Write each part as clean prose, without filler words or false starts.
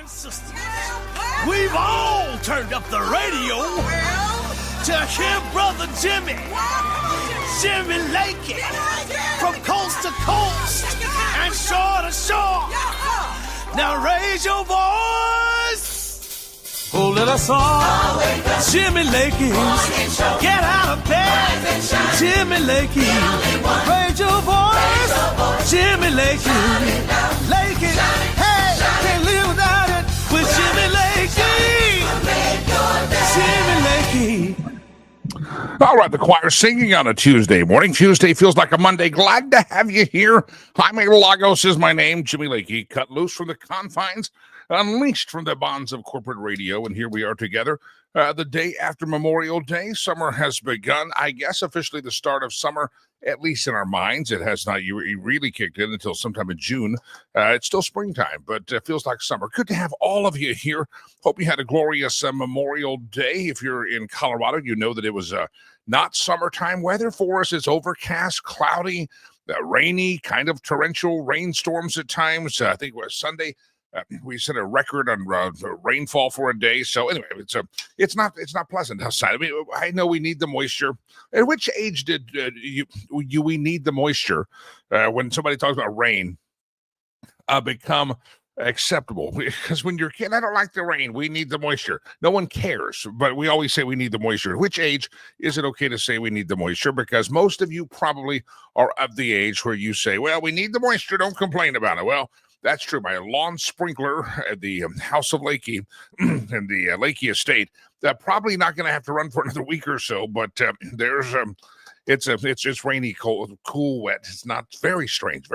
and sisters, we've all turned up the radio to hear Brother Jimmy Lakey, from coast to coast and shore to shore. Now raise your voice, oh little song, Jimmy Lakey, get out of bed, Jimmy Lakey, raise your voice, Jimmy Lakey, Lakey, hey, can't live without it with Jimmy Lakey, Jimmy Lakey. All right, the choir singing on a Tuesday morning. Tuesday feels like a Monday. Glad to have you here. Jaime Lagos is my name. Jimmy Lakey, cut loose from the confines, unleashed from the bonds of corporate radio, and here we are together. The day after Memorial Day, summer has begun. I guess officially the start of summer, at least in our minds. It has not really kicked in until sometime in June. It's still springtime, but it feels like summer. Good to have all of you here. Hope you had a glorious Memorial Day. If you're in Colorado, you know that it was not summertime weather for us. It's overcast, cloudy, rainy, kind of torrential rainstorms at times. I think it was Sunday. We set a record on rainfall for a day. So anyway, it's not pleasant outside. I mean, I know we need the moisture. At which age did we need the moisture when somebody talks about rain become acceptable? Because when you're a kid, I don't like the rain. We need the moisture. No one cares, but we always say we need the moisture. At which age is it okay to say we need the moisture? Because most of you probably are of the age where you say, well, we need the moisture. Don't complain about it. Well, that's true. My lawn sprinkler at the House of Lakey and the Lakey estate, probably not going to have to run for another week or so, but there's it's rainy, cool, wet. It's not very strange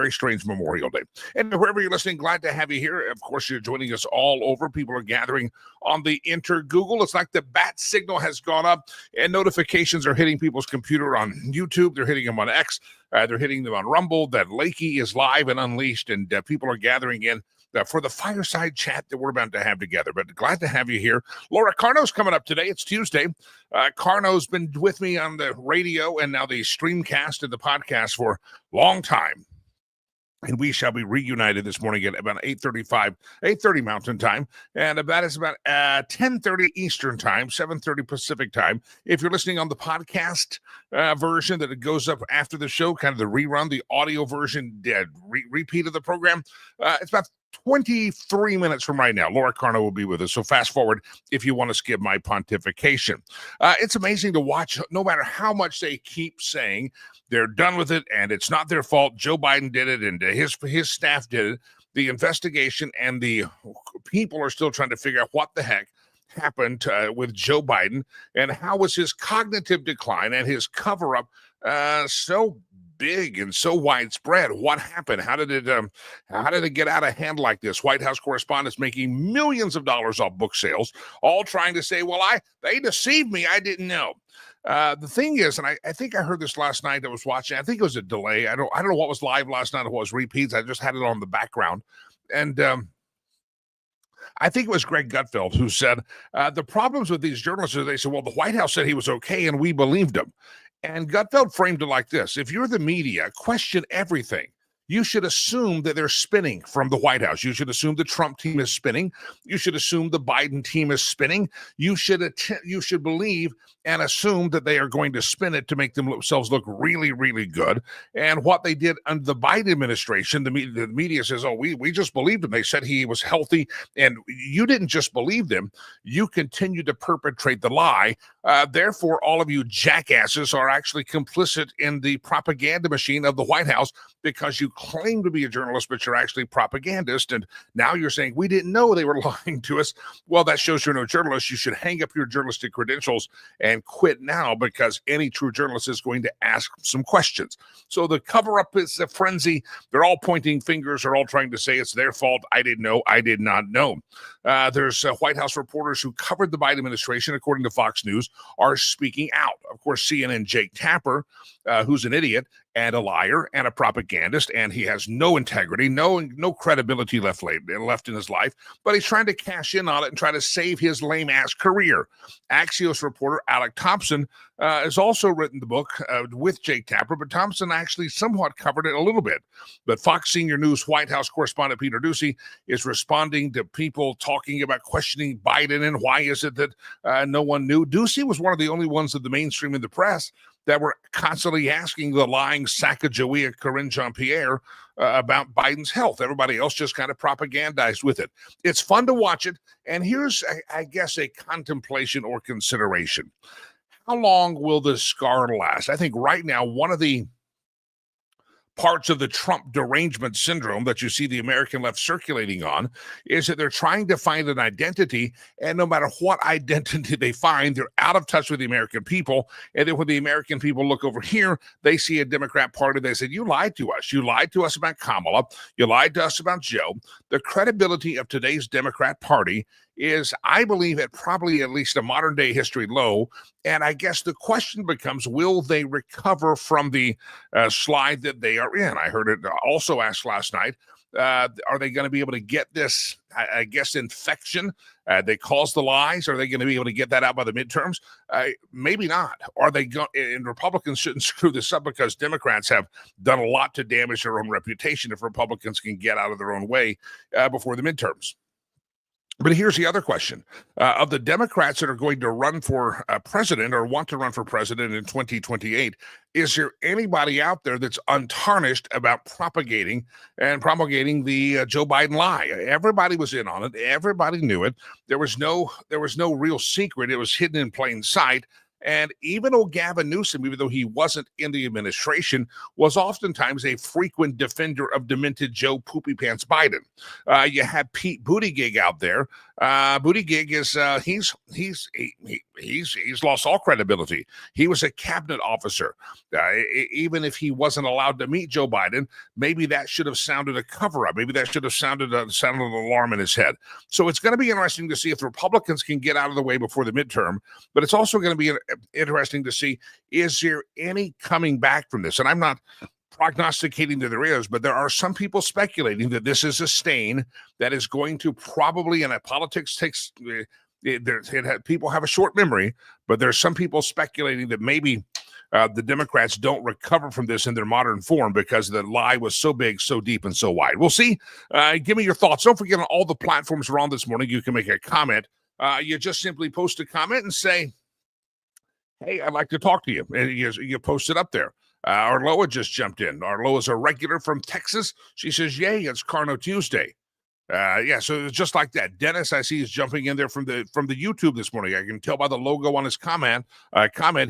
Memorial Day. And wherever you're listening, glad to have you here. Of course, you're joining us all over. People are gathering on the Google. It's like the bat signal has gone up and notifications are hitting people's computer on YouTube. They're hitting them on X. They're hitting them on Rumble. That Lakey is live and unleashed, and people are gathering in for the fireside chat that we're about to have together. But glad to have you here. Laura Carno's coming up today. It's Tuesday. Carno's been with me on the radio and now the streamcast and the podcast for a long time. And we shall be reunited this morning at about 8:30 Mountain Time. And that is about 10:30 Eastern Time, 7:30 Pacific Time. If you're listening on the podcast version that it goes up after the show, kind of the rerun, the audio version, repeat of the program, it's about 23 minutes from right now. Laura Carno will be with us. So fast forward if you want to skip my pontification. It's amazing to watch, no matter how much they keep saying they're done with it and it's not their fault. Joe Biden did it and his staff did it. The investigation and the people are still trying to figure out what the heck happened with Joe Biden and how was his cognitive decline and his cover-up so big and so widespread. What happened? How did it get out of hand like this? White House correspondents making millions of dollars off book sales, all trying to say, well, they deceived me. I didn't know. The thing is, and I think I heard this last night. I was watching. I think it was a delay. I don't know what was live last night or what was repeats. I just had it on the background, and I think it was Greg Gutfeld who said the problems with these journalists is they said, well, the White House said he was okay, and we believed him. And Gutfeld framed it like this. If you're the media, question everything. You should assume that they're spinning from the White House. You should assume the Trump team is spinning. You should assume the Biden team is spinning. You should believe and assume that they are going to spin it to make themselves look really, really good. And what they did under the Biden administration, the media says, oh, we just believed him. They said he was healthy. And you didn't just believe them. You continued to perpetrate the lie. Therefore, all of you jackasses are actually complicit in the propaganda machine of the White House because you claim to be a journalist, but you're actually propagandist. And now you're saying, we didn't know they were lying to us. Well, that shows you're no journalist. You should hang up your journalistic credentials and quit now, because any true journalist is going to ask some questions. So the cover-up is a frenzy. They're all pointing fingers. They're all trying to say it's their fault. I didn't know. I did not know. There's White House reporters who covered the Biden administration, according to Fox News, are speaking out. Of course, CNN Jake Tapper, who's an idiot and a liar and a propagandist, and he has no integrity, no credibility left in his life, but he's trying to cash in on it and try to save his lame-ass career. Axios reporter Alec Thompson has also written the book with Jake Tapper, but Thompson actually somewhat covered it a little bit. But Fox Senior News White House correspondent Peter Doocy is responding to people talking about questioning Biden and why is it that no one knew. Doocy was one of the only ones of the mainstream in the press that were constantly asking the lying Sacagawea Corinne Jean-Pierre about Biden's health. Everybody else just kind of propagandized with it. It's fun to watch it. And here's, I guess, a contemplation or consideration. How long will this scar last? I think right now, one of the parts of the Trump derangement syndrome that you see the American left circulating on is that they're trying to find an identity, and no matter what identity they find, they're out of touch with the American people. And then when the American people look over here, they see a Democrat party. They said, you lied to us. You lied to us about Kamala. You lied to us about Joe. The credibility of today's Democrat Party is, I believe, at probably at least a modern day history low. And I guess the question becomes, will they recover from the slide that they are in? I heard it also asked last night, are they going to be able to get this, I guess, infection? They caused the lies. Are they going to be able to get that out by the midterms? Maybe not. Are they going? And Republicans shouldn't screw this up because Democrats have done a lot to damage their own reputation if Republicans can get out of their own way before the midterms. But here's the other question. Of the Democrats that are going to run for president or want to run for president in 2028, is there anybody out there that's untarnished about propagating the Joe Biden lie? Everybody was in on it. Everybody knew it. There was no real secret. It was hidden in plain sight. And even old Gavin Newsom, even though he wasn't in the administration, was oftentimes a frequent defender of demented Joe Poopy Pants Biden. You had Pete Buttigieg out there. Buttigieg is he's lost all credibility. He was a cabinet officer. Even if he wasn't allowed to meet Joe Biden, maybe that should have sounded a cover-up. Maybe that should have sounded an alarm in his head. So it's going to be interesting to see if the Republicans can get out of the way before the midterm. But it's also going to be interesting to see, is there any coming back from this? And I'm not prognosticating that there is, but there are some people speculating that this is a stain that is going to probably, and politics takes, people have a short memory, but there's some people speculating that maybe the Democrats don't recover from this in their modern form because the lie was so big, so deep, and so wide. We'll see. Give me your thoughts. Don't forget, on all the platforms we're on this morning, you can make a comment. You just simply post a comment and say, hey, I'd like to talk to you. And you post it up there. Arloa just jumped in. Arloa's a regular from Texas. She says, yay, it's Carno Tuesday. So it's just like that. Dennis, I see, is jumping in there from the YouTube this morning. I can tell by the logo on his comment.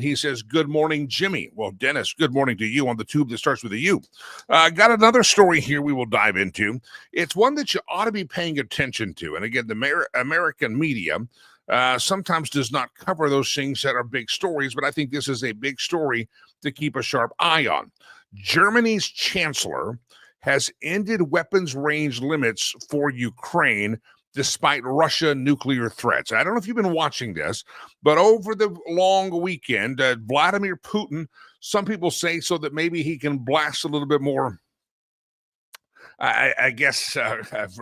He says, good morning, Jimmy. Well, Dennis, good morning to you on the tube that starts with a U. Got another story here we will dive into. It's one that you ought to be paying attention to. And again, the American media sometimes does not cover those things that are big stories, but I think this is a big story to keep a sharp eye on. Germany's chancellor has ended weapons range limits for Ukraine despite Russia nuclear threats. I don't know if you've been watching this, but over the long weekend, Vladimir Putin, some people say so that maybe he can blast a little bit more, I guess,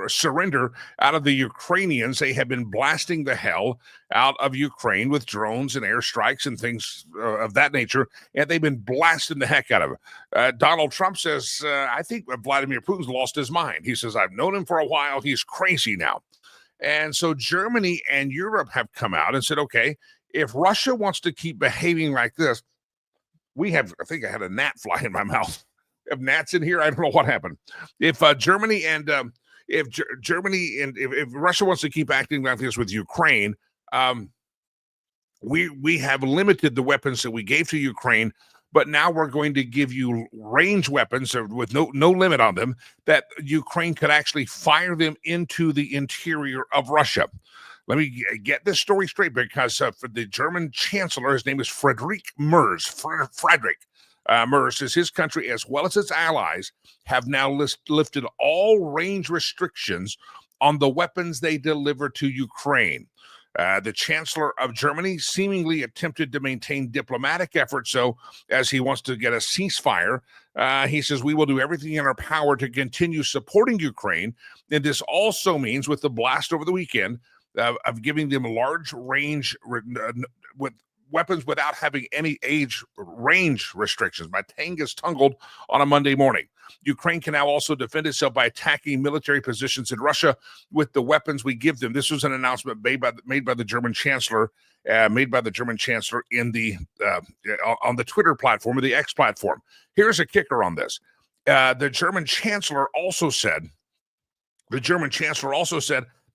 surrender out of the Ukrainians. They have been blasting the hell out of Ukraine with drones and airstrikes and things of that nature, and they've been blasting the heck out of it. Donald Trump says, I think Vladimir Putin's lost his mind. He says, I've known him for a while. He's crazy now. And so Germany and Europe have come out and said, okay, if Russia wants to keep behaving like this, I think I had a gnat fly in my mouth. Have gnats in here? I don't know what happened. If Germany and if Russia wants to keep acting like this with Ukraine, we have limited the weapons that we gave to Ukraine, but now we're going to give you range weapons with no limit on them that Ukraine could actually fire them into the interior of Russia. Let me get this story straight, because for the German chancellor, his name is Friedrich Merz. Friedrich Merz says his country, as well as its allies, have now lifted all range restrictions on the weapons they deliver to Ukraine. The Chancellor of Germany seemingly attempted to maintain diplomatic efforts, so as he wants to get a ceasefire, he says, we will do everything in our power to continue supporting Ukraine. And this also means, with the blast over the weekend, of giving them large range with weapons without having any age range restrictions. My tang is tungled on a Monday morning. Ukraine can now also defend itself by attacking military positions in Russia with the weapons we give them. This was an announcement made by the German Chancellor, in the on the Twitter platform or the X platform. Here's a kicker on this. The German Chancellor also said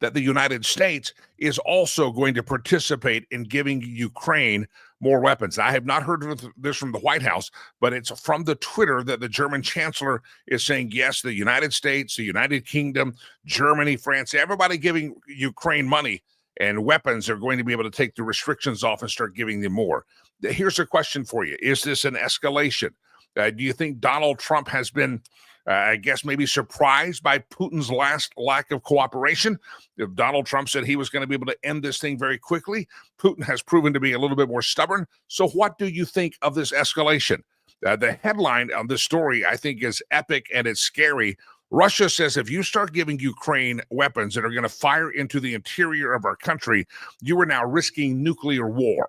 that the United States is also going to participate in giving Ukraine more weapons. I have not heard of this from the White House, but it's from the Twitter that the German Chancellor is saying, yes, the United States, the United Kingdom, Germany, France, everybody giving Ukraine money and weapons are going to be able to take the restrictions off and start giving them more. Here's a question for you. Is this an escalation? Do you think Donald Trump has been, I guess, maybe surprised by Putin's last lack of cooperation? If Donald Trump said he was going to be able to end this thing very quickly, Putin has proven to be a little bit more stubborn. So what do you think of this escalation? The headline on this story, I think, is epic and it's scary. Russia says if you start giving Ukraine weapons that are going to fire into the interior of our country, you are now risking nuclear war.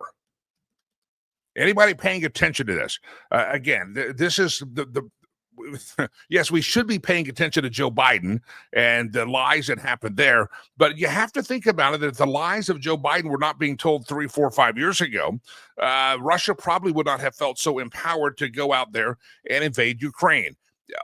Anybody paying attention to this? Again, this is the yes, we should be paying attention to Joe Biden and the lies that happened there. But you have to think about it that if the lies of Joe Biden were not being told 3, 4, 5 years ago, Russia probably would not have felt so empowered to go out there and invade Ukraine.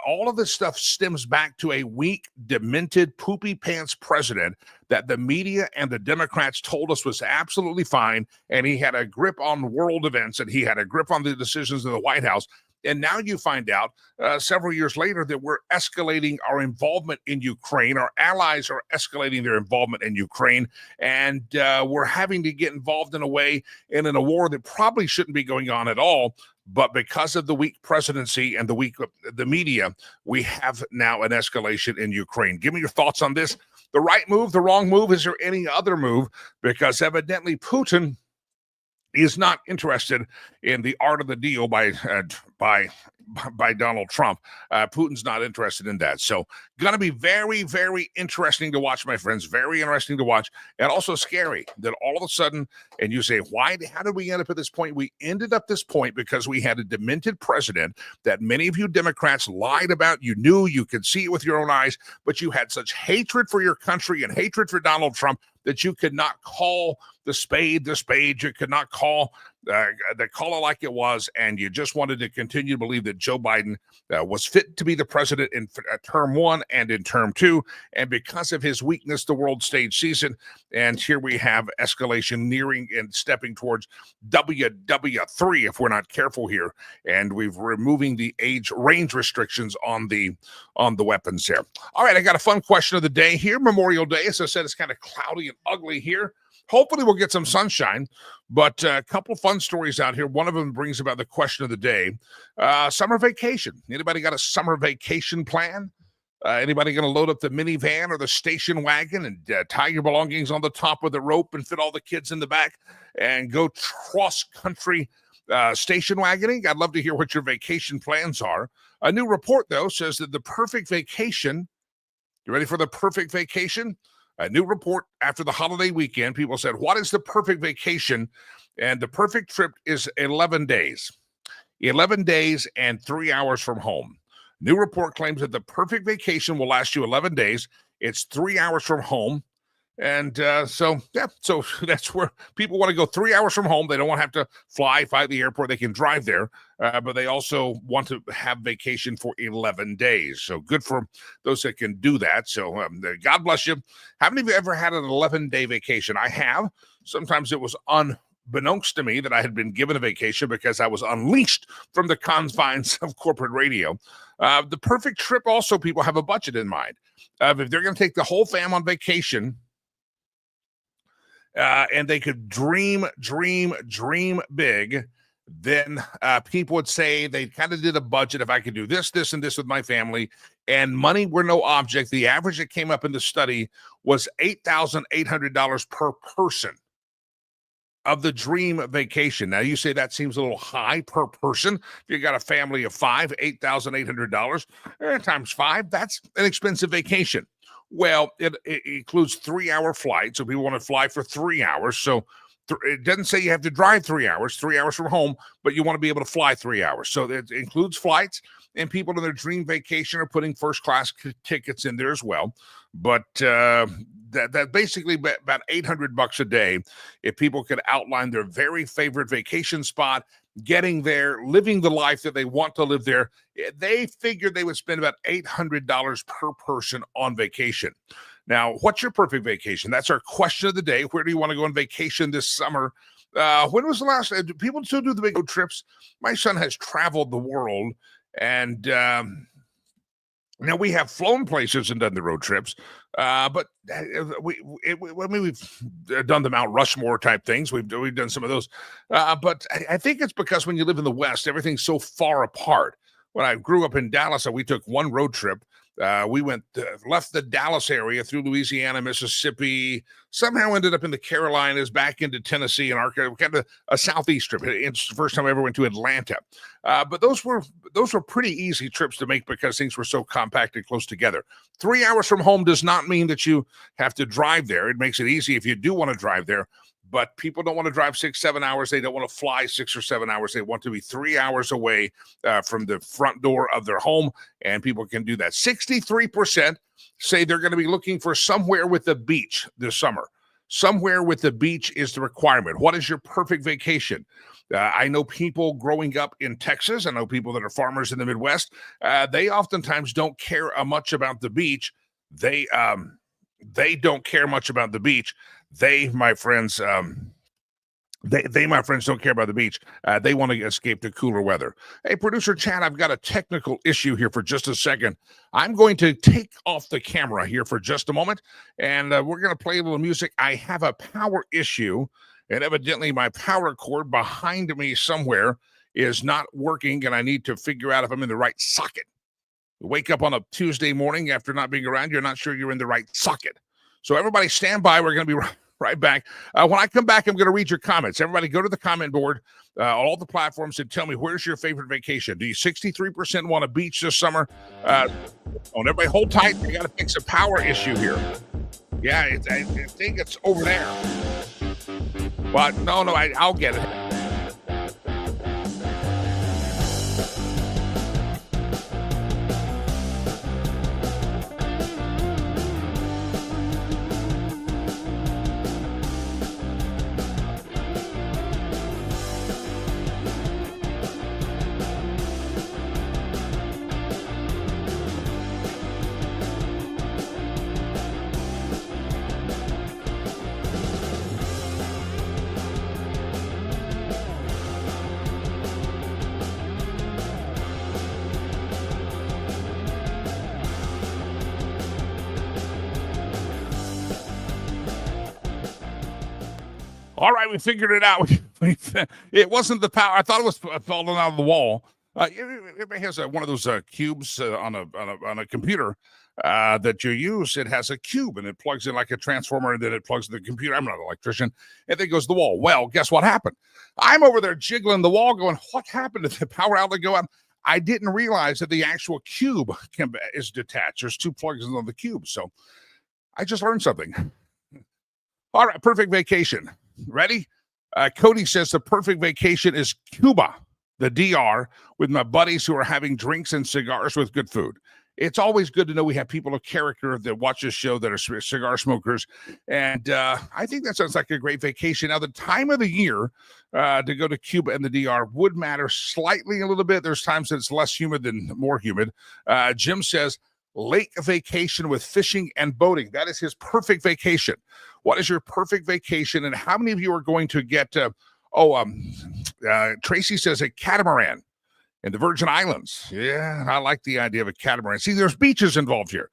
All of this stuff stems back to a weak, demented, poopy pants president that the media and the Democrats told us was absolutely fine. And he had a grip on world events and he had a grip on the decisions of the White House. And now you find out several years later that we're escalating our involvement in Ukraine. Our allies are escalating their involvement in Ukraine. And we're having to get involved in a war that probably shouldn't be going on at all. But because of the weak presidency and the media, we have now an escalation in Ukraine. Give me your thoughts on this. The right move, the wrong move? Is there any other move? Because evidently Putin is not interested in the art of the deal by Donald Trump. Putin's not interested in that. So going to be very, very interesting to watch, my friends. Very interesting to watch and also scary that all of a sudden, and you say, how did we end up at this point? We ended up this point because we had a demented president that many of you Democrats lied about. You knew, you could see it with your own eyes, but you had such hatred for your country and hatred for Donald Trump that you could not call the spade. You could not call the color like it was, and you just wanted to continue to believe that Joe Biden was fit to be the president in term 1 and in term 2, and because of his weakness, the world stage season, and here we have escalation nearing and stepping towards WW3 if we're not careful here, and we're removing the age range restrictions on the weapons there. All right, I got a fun question of the day here. Memorial Day, as I said, it's kind of cloudy and ugly here. Hopefully we'll get some sunshine, but a couple fun stories out here. One of them brings about the question of the day. Summer vacation. Anybody got a summer vacation plan? Anybody going to load up the minivan or the station wagon and tie your belongings on the top with a rope and fit all the kids in the back and go cross-country station wagoning? I'd love to hear what your vacation plans are. A new report, though, says that the perfect vacation, you ready for the perfect vacation? A new report after the holiday weekend, people said, what is the perfect vacation? And the perfect trip is 11 days. 11 days and 3 hours from home. New report claims that the perfect vacation will last you 11 days. It's 3 hours from home. And so that's where people want to go 3 hours from home. They don't want to have to fly to the airport. They can drive there, but they also want to have vacation for 11 days. So good for those that can do that. So God bless you. How many of you ever had an 11-day vacation? I have. Sometimes it was unbeknownst to me that I had been given a vacation because I was unleashed from the confines of corporate radio. The perfect trip also, people have a budget in mind. If they're going to take the whole fam on vacation, and they could dream big, then people would say they kind of did a budget. If I could do this, and this with my family, and money were no object, the average that came up in the study was $8,800 per person of the dream vacation. Now, you say that seems a little high per person. If you got a family of 5, $8,800 times 5, that's an expensive vacation. Well, it includes 3-hour flights, so people want to fly for 3 hours. So It doesn't say you have to drive 3 hours from home, but you want to be able to fly 3 hours. So it includes flights, and people in their dream vacation are putting first class tickets in there as well. But that basically about $800 a day if people could outline their very favorite vacation spot, getting there, living the life that they want to live there. They figured they would spend about $800 per person on vacation. Now, what's your perfect vacation? That's our question of the day. Where do you want to go on vacation this summer? When was the last? Do people still do the big road trips? My son has traveled the world, and now we have flown places and done the road trips, but we've done the Mount Rushmore type things. We've done some of those, but I think it's because when you live in the West, everything's so far apart. When I grew up in Dallas, we took one road trip. We left the Dallas area through Louisiana, Mississippi, somehow ended up in the Carolinas, back into Tennessee and Arkansas, kind of a southeast trip. It's the first time I ever went to Atlanta. But those were pretty easy trips to make because things were so compact and close together. 3 hours from home does not mean that you have to drive there. It makes it easy if you do want to drive there. But people don't want to drive 6-7 hours. They don't want to fly 6 or 7 hours. They want to be 3 hours away from the front door of their home, and people can do that. 63% say they're going to be looking for somewhere with a beach this summer. Somewhere with the beach is the requirement. What is your perfect vacation? I know people growing up in Texas. I know people that are farmers in the Midwest. They oftentimes don't care much about the beach. They don't care much about the beach. My friends, my friends don't care about the beach. They want to escape to cooler weather. Hey, producer Chad, I've got a technical issue here for just a second. I'm going to take off the camera here for just a moment, and we're going to play a little music. I have a power issue, and evidently my power cord behind me somewhere is not working, and I need to figure out if I'm in the right socket. You wake up on a Tuesday morning after not being around, you're not sure you're in the right socket. So everybody stand by. We're going to be right back. When I come back, I'm going to read your comments. Everybody go to the comment board, all the platforms, and tell me, where's your favorite vacation? Do you 63% want a beach this summer? Everybody hold tight. We got to fix a power issue here. Yeah, I think it's over there. But no, I'll get it. All right, we figured it out. It wasn't the power. I thought it was falling out of the wall. It has one of those cubes on a computer that you use. It has a cube, and it plugs in like a transformer, and then it plugs in the computer. I'm not an electrician. And then goes to the wall. Well, guess what happened? I'm over there jiggling the wall going, what happened? Did the power outlet go out? I didn't realize that the actual cube is detached. There's two plugs on the cube. So I just learned something. All right, perfect vacation. Ready? Cody says the perfect vacation is Cuba, the DR, with my buddies who are having drinks and cigars with good food. It's always good to know we have people of character that watch this show that are cigar smokers. And I think that sounds like a great vacation. Now, the time of the year to go to Cuba and the DR would matter slightly a little bit. There's times that it's less humid than more humid. Jim says, lake vacation with fishing and boating. That is his perfect vacation. What is your perfect vacation, and how many of you are going to get Tracy says a catamaran in the Virgin Islands. Yeah, I like the idea of a catamaran. See, there's beaches involved here.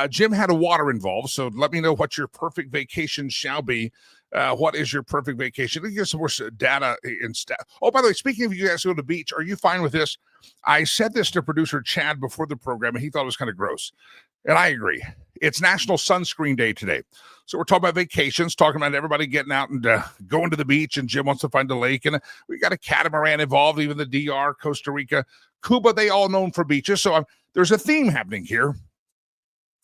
Jim had a water involved, so let me know what your perfect vacation shall be. What is your perfect vacation? Let me get some more data and stuff. Oh, by the way, speaking of you guys who go to the beach, are you fine with this? I said this to producer Chad before the program, and he thought it was kind of gross. And I agree. It's National Sunscreen Day today. So we're talking about vacations, talking about everybody getting out and going to the beach, and Jim wants to find a lake. And we got a catamaran involved, even the DR, Costa Rica, Cuba, they all known for beaches. So there's a theme happening here.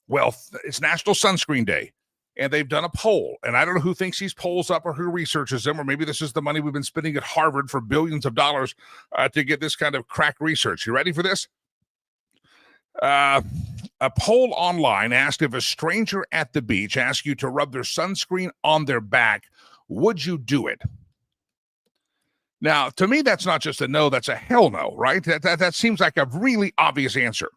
Well, it's National Sunscreen Day. and they've done a poll. And I don't know who thinks these polls up or who researches them, or maybe this is the money we've been spending at Harvard for billions of dollars to get this kind of crack research. You ready for this? A poll online asked if a stranger at the beach asked you to rub their sunscreen on their back, would you do it? Now, to me, that's not just a no, that's a hell no, right? That seems like a really obvious answer.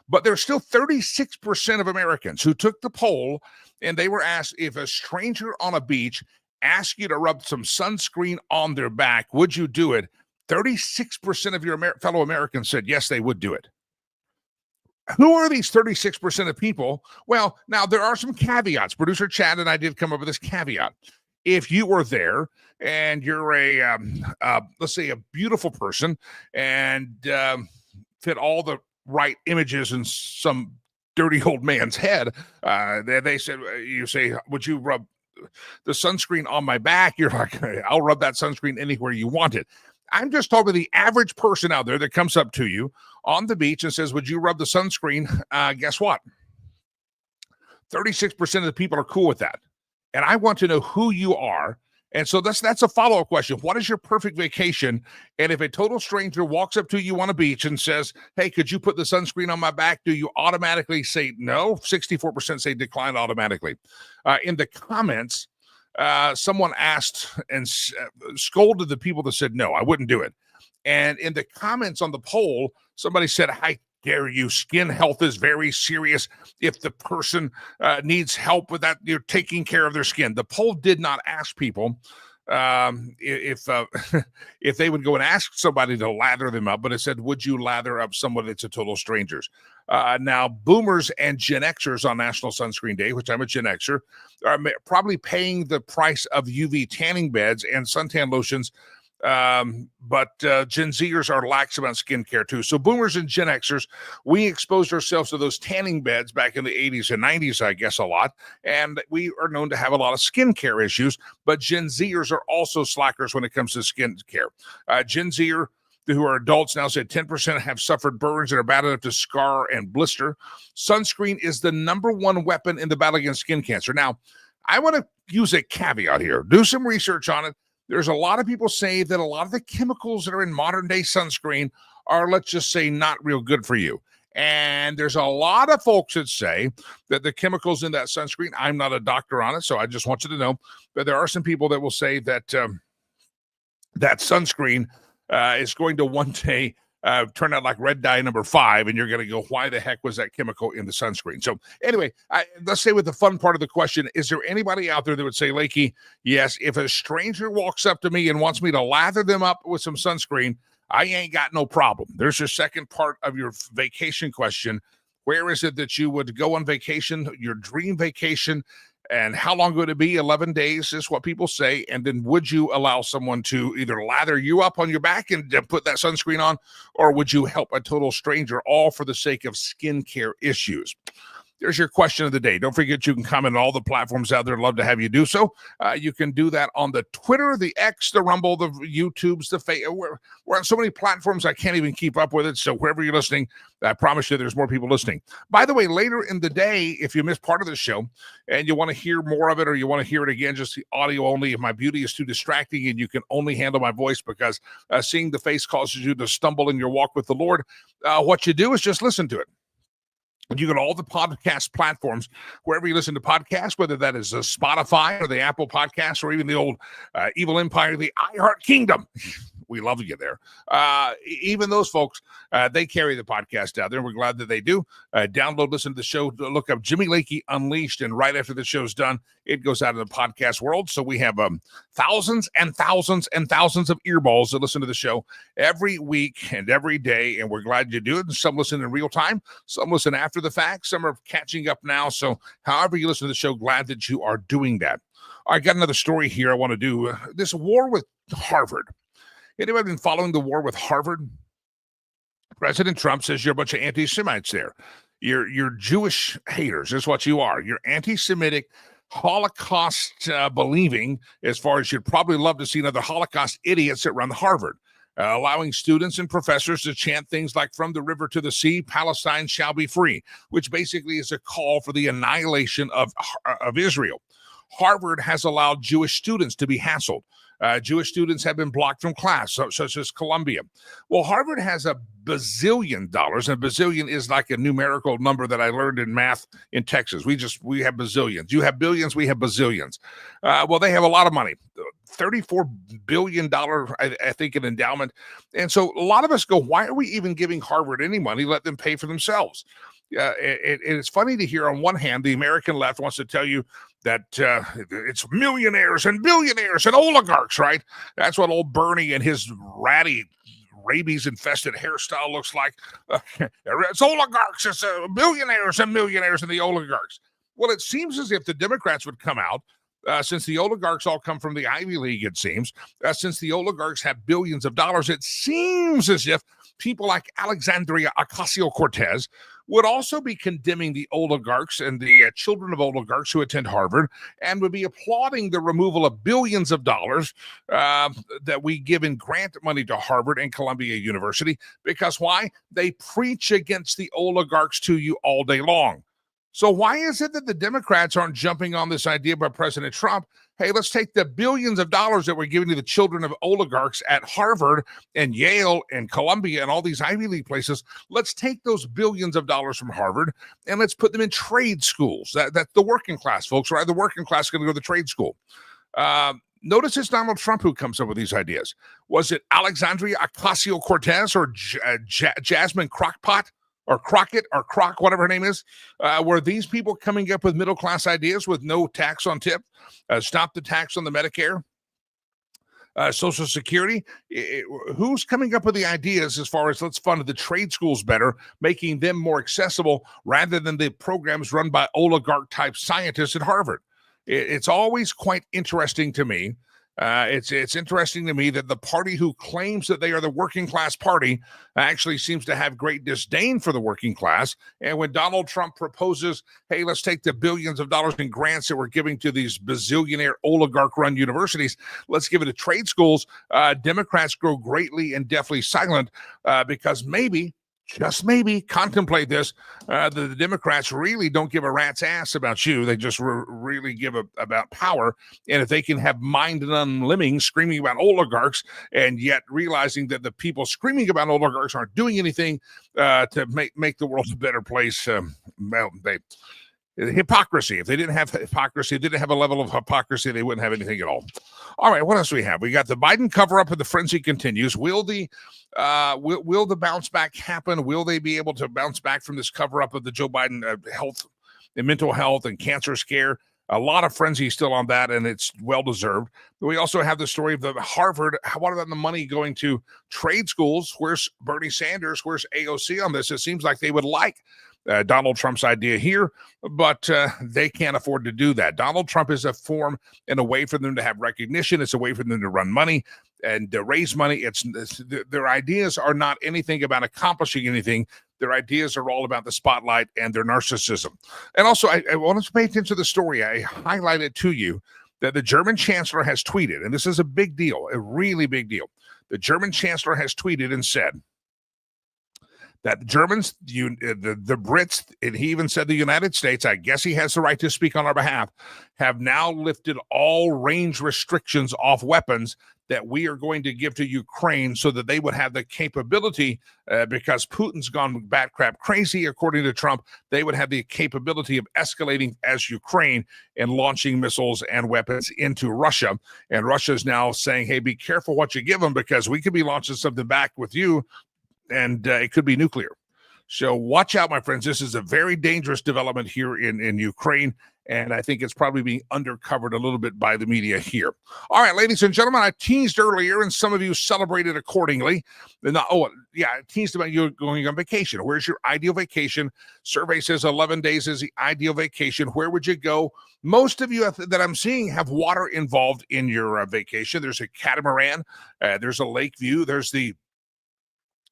But there's still 36% of Americans who took the poll, and they were asked if a stranger on a beach asked you to rub some sunscreen on their back, would you do it? 36% of your fellow Americans said yes, they would do it. Who are these 36% of people? Well, now there are some caveats. Producer Chad and I did come up with this caveat. If you were there and you're let's say a beautiful person and fit all the right images in some dirty old man's head, they said, you say, would you rub the sunscreen on my back? You're like, I'll rub that sunscreen anywhere you want it. I'm just talking to the average person out there that comes up to you on the beach and says, would you rub the sunscreen? Guess what? 36% of the people are cool with that. And I want to know who you are. And so that's a follow-up question. What is your perfect vacation? And if a total stranger walks up to you on a beach and says, hey, could you put the sunscreen on my back? Do you automatically say no? 64% say decline automatically. In the comments, someone asked and scolded the people that said, no, I wouldn't do it. And in the comments on the poll, somebody said, I dare you, skin health is very serious. If the person needs help with that, you're taking care of their skin. The poll did not ask people if they would go and ask somebody to lather them up, but it said, would you lather up someone that's a total strangers? Now, boomers and Gen Xers on National Sunscreen Day, which I'm a Gen Xer, are probably paying the price of UV tanning beds and suntan lotions. But Gen Zers are lax about skincare too. So boomers and Gen Xers, we exposed ourselves to those tanning beds back in the 80s and 90s, I guess, a lot. And we are known to have a lot of skincare issues, but Gen Zers are also slackers when it comes to skincare. Gen Zer, who are adults now, said 10% have suffered burns that are bad enough to scar and blister. Sunscreen is the number one weapon in the battle against skin cancer. Now, I want to use a caveat here. Do some research on it. There's a lot of people say that a lot of the chemicals that are in modern day sunscreen are, let's just say, not real good for you. And there's a lot of folks that say that the chemicals in that sunscreen, I'm not a doctor on it, so I just want you to know that there are some people that will say that that sunscreen is going to one day turn out like red dye number 5, and you're going to go, why the heck was that chemical in the sunscreen? So anyway, let's say with the fun part of the question, is there anybody out there that would say, Lakey, yes, if a stranger walks up to me and wants me to lather them up with some sunscreen, I ain't got no problem. There's your second part of your vacation question. Where is it that you would go on vacation, your dream vacation? And how long would it be? 11 days is what people say. And then would you allow someone to either lather you up on your back and put that sunscreen on, or would you help a total stranger, all for the sake of skincare issues? There's your question of the day. Don't forget you can comment on all the platforms out there. I'd love to have you do so. You can do that on the Twitter, the X, the Rumble, the YouTubes, the Facebook. We're on so many platforms I can't even keep up with it. So wherever you're listening, I promise you there's more people listening. By the way, later in the day, if you missed part of the show and you want to hear more of it, or you want to hear it again, just the audio only, if my beauty is too distracting and you can only handle my voice because seeing the face causes you to stumble in your walk with the Lord, what you do is just listen to it. You get all the podcast platforms, wherever you listen to podcasts, whether that is Spotify or the Apple Podcasts or even the old evil empire, the iHeart Kingdom. We love you there. Even those folks, they carry the podcast out there. We're glad that they do. Download, listen to the show, look up Jimmy Lakey Unleashed, and right after the show's done, it goes out in the podcast world. So we have thousands and thousands and thousands of earballs that listen to the show every week and every day, and we're glad you do it. Some listen in real time, some listen after the fact, some are catching up now. So however you listen to the show, glad that you are doing that. I got another story here I want to do. This war with Harvard. Anybody been following the war with Harvard? President Trump says you're a bunch of anti-Semites there. You're Jewish haters is what you are. You're anti-Semitic, Holocaust believing, as far as you'd probably love to see another Holocaust idiots that run Harvard, allowing students and professors to chant things like from the river to the sea, Palestine shall be free, which basically is a call for the annihilation of Israel. Harvard has allowed Jewish students to be hassled. Jewish students have been blocked from class, such as Columbia. Well, Harvard has $1 bazillion, and bazillion is like a numerical number that I learned in math in Texas. We have bazillions. You have billions, we have bazillions. Well, they have a lot of money. $34 billion, I think, in endowment. And so a lot of us go, why are we even giving Harvard any money? Let them pay for themselves. It's funny to hear on one hand, the American left wants to tell you that it's millionaires and billionaires and oligarchs, right? That's what old Bernie and his ratty, rabies-infested hairstyle looks like. It's oligarchs, it's billionaires and millionaires and the oligarchs. Well, it seems as if the Democrats would come out, since the oligarchs all come from the Ivy League, it seems, since the oligarchs have billions of dollars, it seems as if people like Alexandria Ocasio-Cortez would also be condemning the oligarchs and the children of oligarchs who attend Harvard, and would be applauding the removal of billions of dollars that we give in grant money to Harvard and Columbia University. Because why? They preach against the oligarchs to you all day long. So why is it that the Democrats aren't jumping on this idea by President Trump? Hey, let's take the billions of dollars that we're giving to the children of oligarchs at Harvard and Yale and Columbia and all these Ivy League places. Let's take those billions of dollars from Harvard and let's put them in trade schools. That's the working class, folks, right? The working class is going to go to the trade school. Notice it's Donald Trump who comes up with these ideas. Was it Alexandria Ocasio-Cortez or Jasmine Crockpot? Or Crockett, or Croc, whatever her name is, were these people coming up with middle-class ideas with no tax on tip? Stop the tax on the Medicare? Social Security? Who's coming up with the ideas as far as let's fund the trade schools better, making them more accessible rather than the programs run by oligarch-type scientists at Harvard? It's always quite interesting to me. It's interesting to me that the party who claims that they are the working class party actually seems to have great disdain for the working class. And when Donald Trump proposes, hey, let's take the billions of dollars in grants that we're giving to these bazillionaire oligarch-run universities, let's give it to trade schools, Democrats grow greatly and definitely silent because maybe, just maybe, contemplate this, the Democrats really don't give a rat's ass about you. They just really give about power. And if they can have mind-numbing lemmings screaming about oligarchs and yet realizing that the people screaming about oligarchs aren't doing anything to make the world a better place, well, hypocrisy. If they didn't have hypocrisy, didn't have a level of hypocrisy, they wouldn't have anything at all. All right, what else do we have? We got the Biden cover-up and the frenzy continues. Will the bounce back happen? Will they be able to bounce back from this cover-up of the Joe Biden health and mental health and cancer scare? A lot of frenzy still on that, and it's well-deserved. We also have the story of the Harvard. What about the money going to trade schools? Where's Bernie Sanders? Where's AOC on this? It seems like they would like Donald Trump's idea here, but they can't afford to do that. Donald Trump is a form and a way for them to have recognition. It's a way for them to run money and to raise money. Their ideas are not anything about accomplishing anything. Their ideas are all about the spotlight and their narcissism. And also, I want to pay attention to the story. I highlighted to you that the German chancellor has tweeted, and this is a big deal, a really big deal. The German chancellor has tweeted and said that the Germans, the Brits, and he even said the United States, I guess he has the right to speak on our behalf, have now lifted all range restrictions off weapons that we are going to give to Ukraine so that they would have the capability, because Putin's gone bat crap crazy, according to Trump, they would have the capability of escalating as Ukraine and launching missiles and weapons into Russia. And Russia is now saying, hey, be careful what you give them because we could be launching something back with you. And it could be nuclear. So watch out, my friends. This is a very dangerous development here in Ukraine, and I think it's probably being undercovered a little bit by the media here. All right, ladies and gentlemen, I teased earlier, and some of you celebrated accordingly. I teased about you going on vacation. Where's your ideal vacation? Survey says 11 days is the ideal vacation. Where would you go? Most of you that I'm seeing have water involved in your vacation. There's a catamaran. There's a lake view. There's the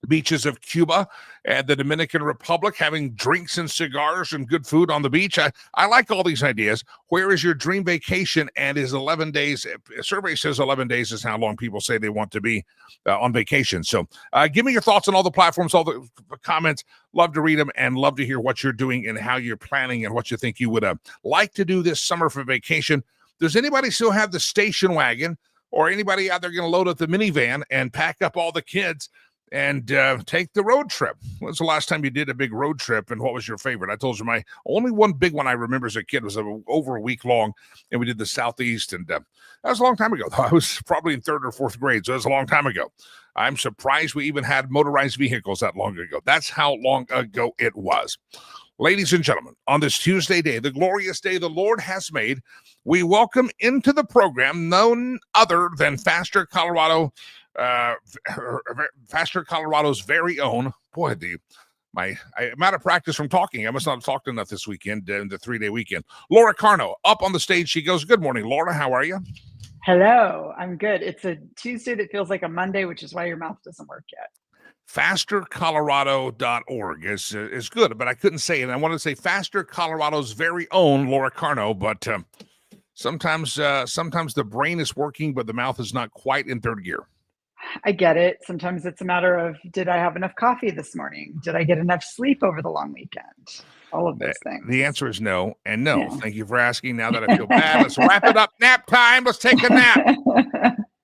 beaches of Cuba and the Dominican Republic, having drinks and cigars and good food on the beach. I like all these ideas. Where is your dream vacation? And is 11 days, a survey says 11 days is how long people say they want to be on vacation. So give me your thoughts on all the platforms, all the comments. Love to read them and love to hear what you're doing and how you're planning and what you think you would like to do this summer for vacation. Does anybody still have the station wagon, or anybody out there going to load up the minivan and pack up all the kids and take the road trip? When's the last time you did a big road trip, and what was your favorite? I told you my only one big one I remember as a kid was over a week long, and we did the Southeast, and that was a long time ago. I was probably in 3rd or 4th grade, so it was a long time ago. I'm surprised we even had motorized vehicles that long ago. That's how long ago it was. Ladies and gentlemen, on this Tuesday day, the glorious day the Lord has made, we welcome into the program none other than Faster Colorado's very own. Boy, I'm out of practice from talking. I must not have talked enough this weekend, in the 3-day weekend. Laura Carno, up on the stage. She goes, good morning, Laura. How are you? Hello, I'm good. It's a Tuesday that feels like a Monday, which is why your mouth doesn't work yet. FasterColorado.org is good, but I couldn't say it. I wanted to say Faster Colorado's very own Laura Carno, but sometimes the brain is working, but the mouth is not quite in 3rd gear. I get it. Sometimes it's a matter of, did I have enough coffee this morning? Did I get enough sleep over the long weekend? All of those things. The answer is no, and no. Yeah. Thank you for asking. Now that I feel bad, let's wrap it up. Nap time. Let's take a nap.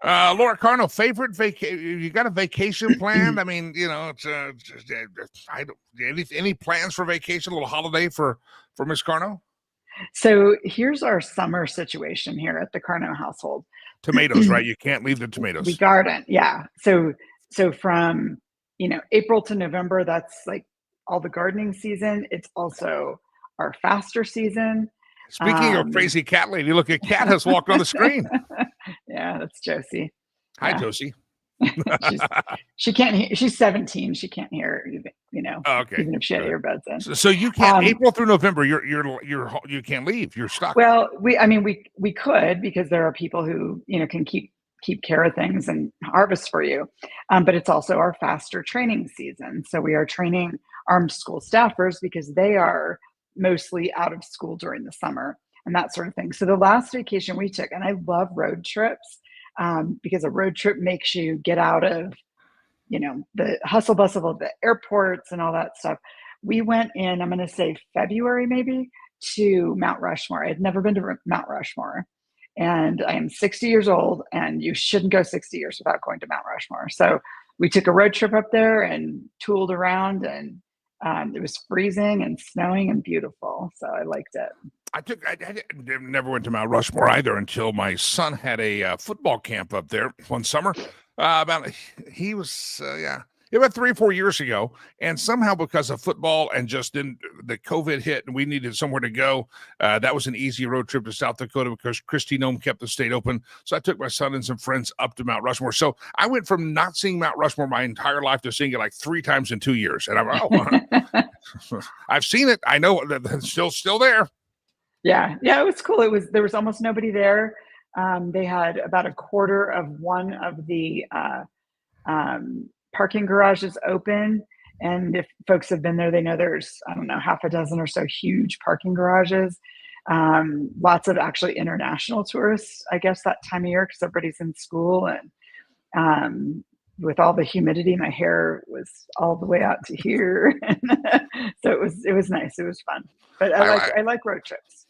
Laura Carno, favorite vacation? You got a vacation planned? I mean, it's any plans for vacation? A little holiday for Miss Carno? So here's our summer situation here at the Carno household. Tomatoes, right? You can't leave the tomatoes. We garden, yeah. So from April to November, that's like all the gardening season. It's also our faster season. Speaking of crazy cat lady, look, a cat has walked on the screen. Yeah, that's Josie. Hi, yeah. Josie. She can't hear. She's 17. She can't hear. Okay. Even if she had earbuds in. So you can't. April through November, you can't leave. You're stuck. Well, we could, because there are people who can keep care of things and harvest for you. But it's also our faster training season. So we are training armed school staffers because they are mostly out of school during the summer and that sort of thing. So the last vacation we took, and I love road trips because a road trip makes you get out of, the hustle bustle of the airports and all that stuff. We went in, I'm going to say February, maybe, to Mount Rushmore. I had never been to Mount Rushmore, and I am 60 years old, and you shouldn't go 60 years without going to Mount Rushmore. So we took a road trip up there and tooled around, and it was freezing and snowing and beautiful. So I liked it. I never went to Mount Rushmore either until my son had a football camp up there one summer. About 3 or 4 years ago, and somehow because of football and just then the COVID hit and we needed somewhere to go, that was an easy road trip to South Dakota because Christy Nome kept the state open. So I took my son and some friends up to Mount Rushmore. So I went from not seeing Mount Rushmore my entire life to seeing it like 3 times in 2 years. And I've seen it. I know that it's still there. Yeah, it was cool. There was almost nobody there. They had about a quarter of one of the parking garages open. And if folks have been there, they know there's, half a dozen or so huge parking garages. Lots of actually international tourists, I guess, that time of year, because everybody's in school. And with all the humidity, my hair was all the way out to here. So it was nice. It was fun. But I like road trips.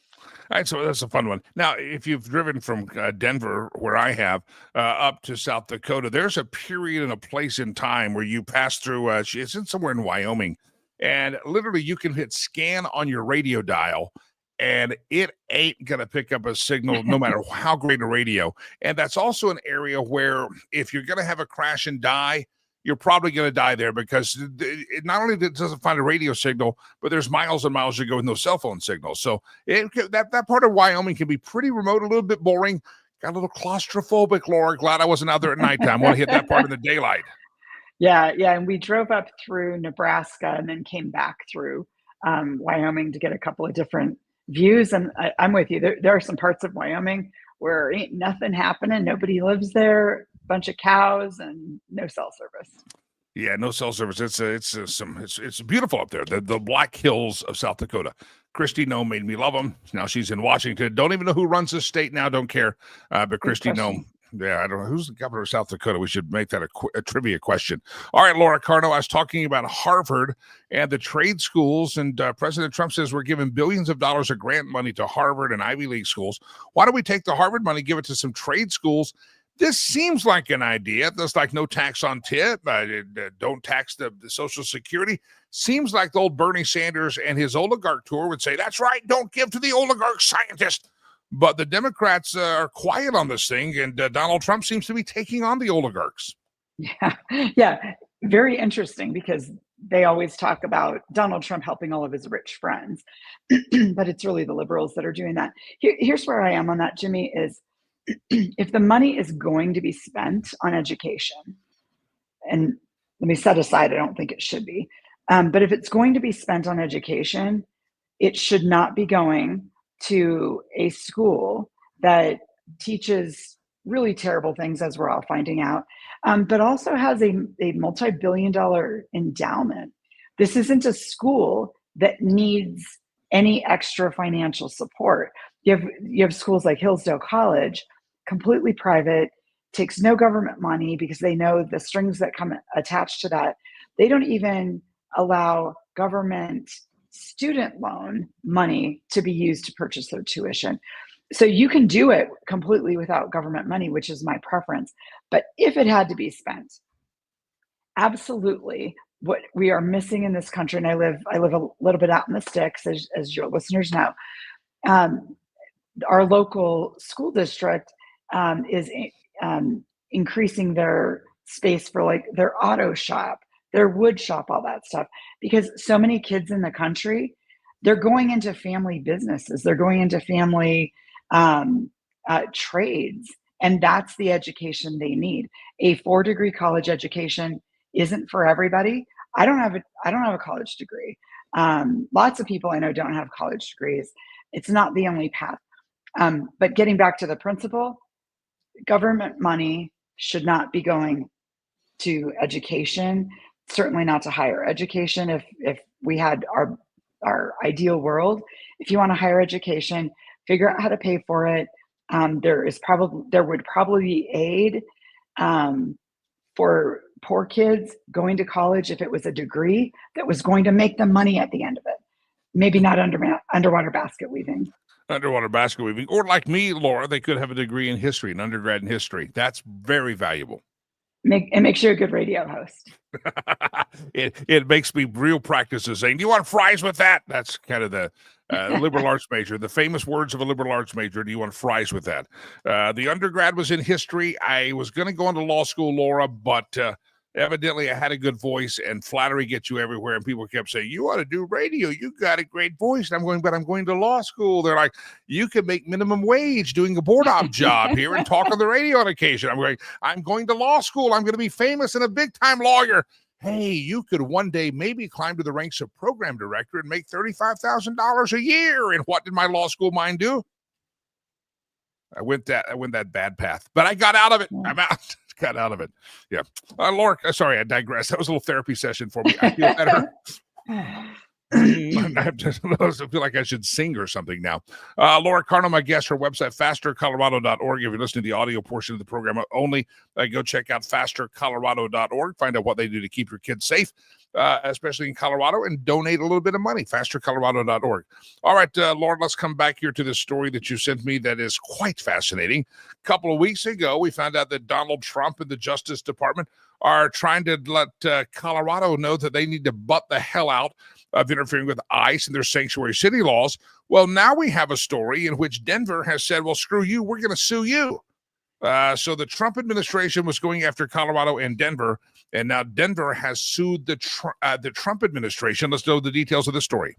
All right, so that's a fun one. Now, if you've driven from Denver, where I have, up to South Dakota, there's a period and a place in time where you pass through, it's somewhere in Wyoming, and literally you can hit scan on your radio dial, and it ain't going to pick up a signal no matter how great a radio. And that's also an area where if you're going to have a crash and die, you're probably going to die there because it not only doesn't find a radio signal, but there's miles and miles to go with no cell phone signal. So that part of Wyoming can be pretty remote, a little bit boring. Got a little claustrophobic, Laura. Glad I wasn't out there at nighttime. Want to hit that part in the daylight. Yeah. And we drove up through Nebraska and then came back through Wyoming to get a couple of different views. And I'm with you. There are some parts of Wyoming where ain't nothing happening. Nobody lives there. Bunch of cows and no cell service. Yeah, no cell service. It's beautiful up there. The Black Hills of South Dakota. Christy Nome made me love them. Now she's in Washington. Don't even know who runs the state now. Don't care. But Christy Nome Yeah, I don't know. Who's the governor of South Dakota? We should make that a trivia question. All right, Laura Carno, I was talking about Harvard and the trade schools, and President Trump says we're giving billions of dollars of grant money to Harvard and Ivy League schools. Why don't we take the Harvard money, give it to some trade schools? This seems like an idea. There's like no tax on tip, don't tax the Social Security. Seems like the old Bernie Sanders and his oligarch tour would say, that's right, don't give to the oligarch scientist. But the Democrats are quiet on this thing, and Donald Trump seems to be taking on the oligarchs. Yeah, very interesting, because they always talk about Donald Trump helping all of his rich friends, but it's really the liberals that are doing that. Here's where I am on that, Jimmy, is if the money is going to be spent on education, and let me set aside, I don't think it should be, but if it's going to be spent on education, it should not be going to a school that teaches really terrible things, as we're all finding out, but also has a multi-billion-dollar endowment. This isn't a school that needs any extra financial support. You have schools like Hillsdale College, completely private, takes no government money because they know the strings that come attached to that. They don't even allow government student loan money to be used to purchase their tuition. So you can do it completely without government money, which is my preference. But if it had to be spent, absolutely, what we are missing in this country, and I live a little bit out in the sticks, as your listeners know, our local school district is increasing their space for like their auto shop, their wood shop, all that stuff, because so many kids in the country, they're going into family businesses, they're going into family trades, and that's the education they need. A 4-degree college education isn't for everybody. I don't have a college degree. Lots of people I know don't have college degrees. It's not the only path. But getting back to the principle, government money should not be going to education, certainly not to higher education. If we had our ideal world, if you want a higher education, figure out how to pay for it. There would probably be aid for poor kids going to college if it was a degree that was going to make them money at the end of it. Maybe not underwater basket weaving. Underwater basket weaving, or like me, Laura, they could have a degree in history, an undergrad in history. That's very valuable. It makes you a good radio host. It makes me real practices saying, do you want fries with that? That's kind of the liberal arts major, the famous words of a liberal arts major. Do you want fries with that? The undergrad was in history. I was going to go into law school, Laura, but evidently I had a good voice, and flattery gets you everywhere. And people kept saying, you ought to do radio. You got a great voice. And I'm going, but I'm going to law school. They're like, you can make minimum wage doing a board op job here and talk on the radio on occasion. I'm going to law school. I'm going to be famous and a big time lawyer. Hey, you could one day maybe climb to the ranks of program director and make $35,000 a year. And what did my law school mind do? I went that bad path, but I got out of it. I'm out. Got out of it. Yeah. Laura, sorry, I digress. That was a little therapy session for me. I feel better. I feel like I should sing or something now. Laura Carno, my guest, her website, fastercolorado.org. If you're listening to the audio portion of the program only, go check out fastercolorado.org. Find out what they do to keep your kids safe, especially in Colorado, and donate a little bit of money, fastercolorado.org. All right, Laura, let's come back here to this story that you sent me that is quite fascinating. A couple of weeks ago, we found out that Donald Trump and the Justice Department are trying to let Colorado know that they need to butt the hell out of interfering with ICE and their sanctuary city laws. Well, now we have a story in which Denver has said, well, screw you, we're going to sue you. So the Trump administration was going after Colorado and Denver, and now Denver has sued the Trump administration. Let's know the details of the story.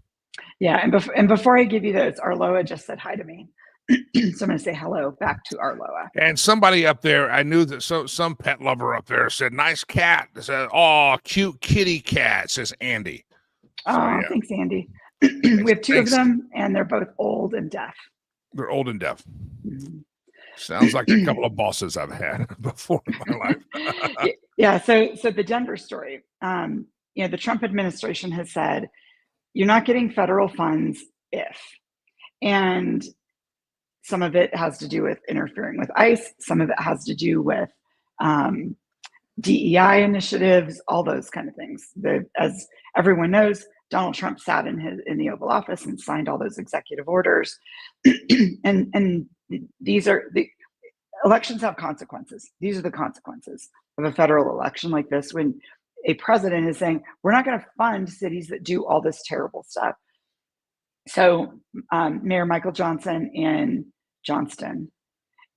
Yeah, and before I give you those, Arloa just said hi to me. So I'm going to say hello back to Arloa. And somebody up there, I knew that some pet lover up there said, nice cat. Said, oh, cute kitty cat, says Andy. So, yeah. Thanks, Andy. We have two of them, and they're both old and deaf. They're old and deaf. Mm-hmm. Sounds like a couple of bosses I've had before in my life. Yeah. So the Denver story, the Trump administration has said, you're not getting federal funds if, and some of it has to do with interfering with ICE. Some of it has to do with DEI initiatives, all those kind of things. As everyone knows, Donald Trump sat in the Oval Office and signed all those executive orders. and these are the elections have consequences. These are the consequences of a federal election like this, when a president is saying, we're not going to fund cities that do all this terrible stuff. So Mayor Michael Johnson in Johnston,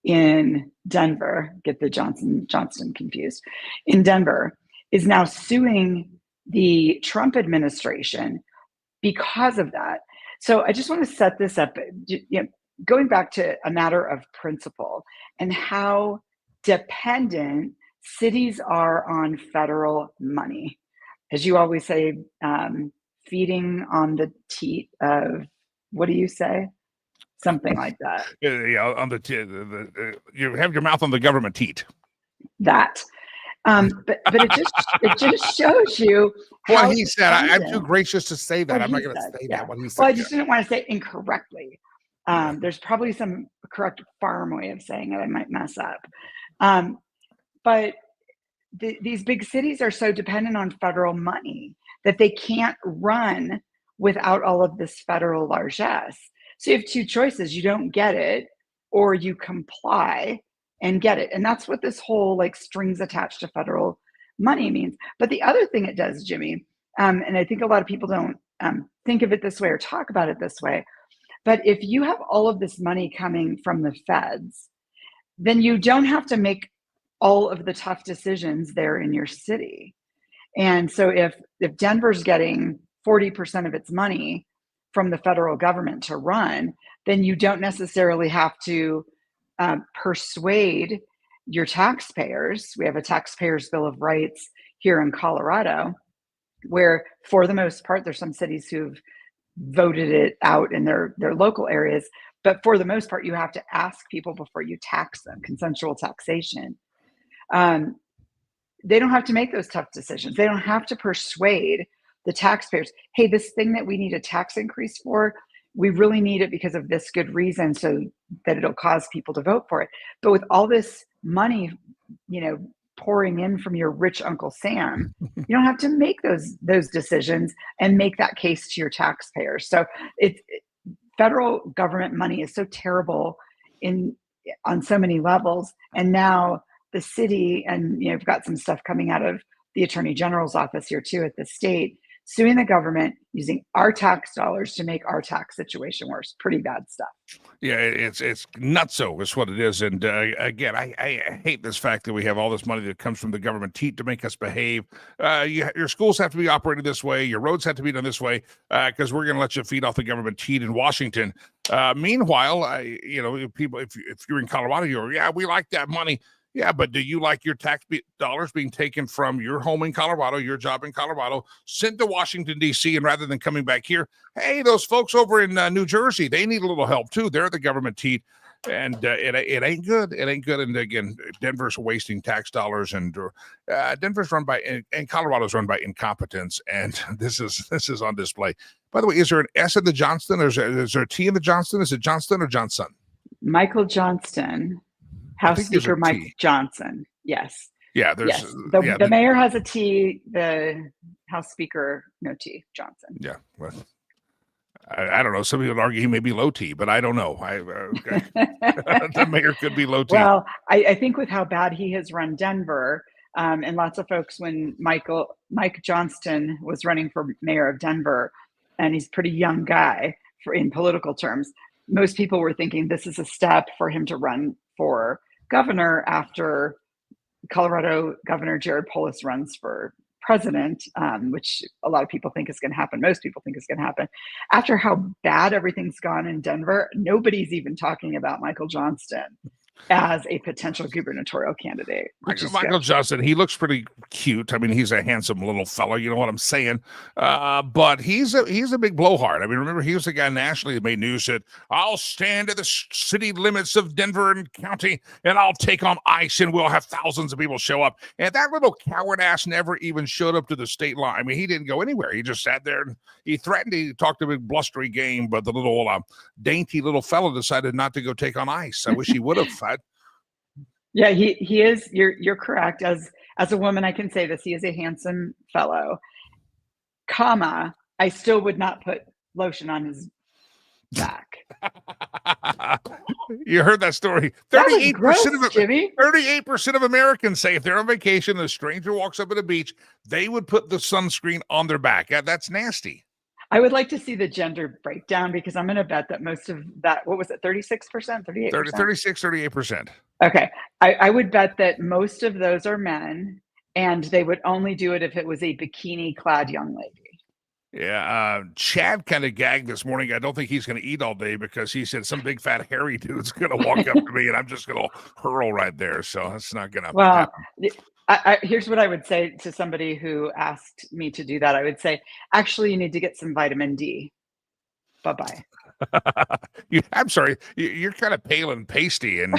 in Denver, get the Johnston confused, in Denver, is now suing the Trump administration because of that. So I just want to set this up, going back to a matter of principle and how dependent cities are on federal money. As you always say, feeding on the teat of, what do you say? Something like that. Yeah, on you have your mouth on the government teat. That. But it just shows you. Well, he said, I'm too gracious to say that. I'm not going to say that. What he said. Well, I just didn't want to say it incorrectly. There's probably some correct farm way of saying it I might mess up. But these big cities are so dependent on federal money that they can't run without all of this federal largesse. So you have two choices. You don't get it, or you comply and get it. And that's what this whole like strings attached to federal money means. But the other thing it does, Jimmy, and I think a lot of people don't think of it this way or talk about it this way, but if you have all of this money coming from the feds, then you don't have to make all of the tough decisions there in your city. And so if Denver's getting 40% of its money from the federal government to run, then you don't necessarily have to persuade your taxpayers. We have a taxpayers' bill of rights here in Colorado, where for the most part, there's some cities who've voted it out in their local areas, but for the most part, you have to ask people before you tax them, consensual taxation. They don't have to make those tough decisions. They don't have to persuade the taxpayers, hey, this thing that we need a tax increase for, we really need it because of this good reason, so that it'll cause people to vote for it. But with all this money, pouring in from your rich Uncle Sam, you don't have to make those decisions and make that case to your taxpayers. So federal government money is so terrible on so many levels. And now the city, and you've got some stuff coming out of the Attorney General's office here too at the state, suing the government using our tax dollars to make our tax situation worse. Pretty bad stuff. Yeah, it's nutso is what it is. And again, I hate this fact that we have all this money that comes from the government teat to make us behave. Your schools have to be operated this way. Your roads have to be done this way because we're going to let you feed off the government teat in Washington. Meanwhile, people, if you're in Colorado, we like that money. Yeah, but do you like your tax dollars being taken from your home in Colorado, your job in Colorado, sent to Washington, D.C., and rather than coming back here, hey, those folks over in New Jersey, they need a little help too. They're the government teat, and it ain't good. It ain't good. And again, Denver's wasting tax dollars, and Denver's run by, and Colorado's run by incompetence, and this is on display. By the way, is there an S in the Johnston, or is there a T in the Johnston? Is it Johnston or Johnson? Michael Johnston. House Speaker Mike Johnson. Yes. Yeah. Yes. The mayor has a T. The House Speaker, no T. Johnson. Yeah. Well, I don't know. Some people would argue he may be low T, but I don't know. The mayor could be low T. Well, I think with how bad he has run Denver, and lots of folks, when Mike Johnston was running for mayor of Denver, and he's a pretty young guy in political terms, most people were thinking this is a step for him to run for governor after Colorado Governor Jared Polis runs for president, which a lot of people think is going to happen. Most people think is going to happen. After how bad everything's gone in Denver, nobody's even talking about Michael Johnston as a potential gubernatorial candidate, which is Michael good. Johnson, he looks pretty cute. I mean, he's a handsome little fellow. You know what I'm saying? But he's a big blowhard. I mean, remember, he was the guy nationally that made news that I'll stand at the city limits of Denver and county, and I'll take on ICE, and we'll have thousands of people show up. And that little coward ass never even showed up to the state line. I mean, he didn't go anywhere. He just sat there and he threatened. He talked a big blustery game, but the little dainty little fellow decided not to go take on ICE. I wish he would have. Yeah, he is. You're correct. As a woman, I can say this. He is a handsome fellow. Comma, I still would not put lotion on his back. You heard that story. 38% of Americans say if they're on vacation and a stranger walks up at a beach, they would put the sunscreen on their back. That's nasty. I would like to see the gender breakdown because I'm going to bet that most of that, what was it, 36%, 38%? 36, 38%. Okay. I would bet that most of those are men, and they would only do it if it was a bikini-clad young lady. Yeah, Chad kind of gagged this morning. I don't think he's going to eat all day because he said some big fat hairy dude's going to walk up to me and I'm just going to hurl right there. So that's not going to happen. Here's what I would say to somebody who asked me to do that. I would say, actually, you need to get some vitamin D. Bye-bye. I'm sorry. You're kind of pale and pasty, and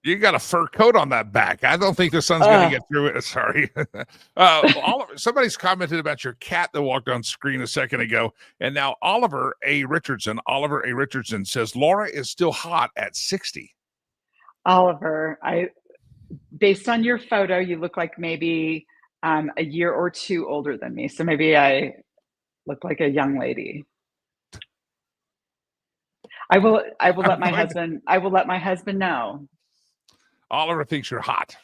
you got a fur coat on that back. I don't think the sun's going to get through it. Sorry. Somebody's commented about your cat that walked on screen a second ago, and now Oliver A. Richardson says Laura is still hot at 60. Oliver, based on your photo, you look like maybe a year or two older than me. So maybe I look like a young lady. I will let my husband know. Oliver thinks you're hot.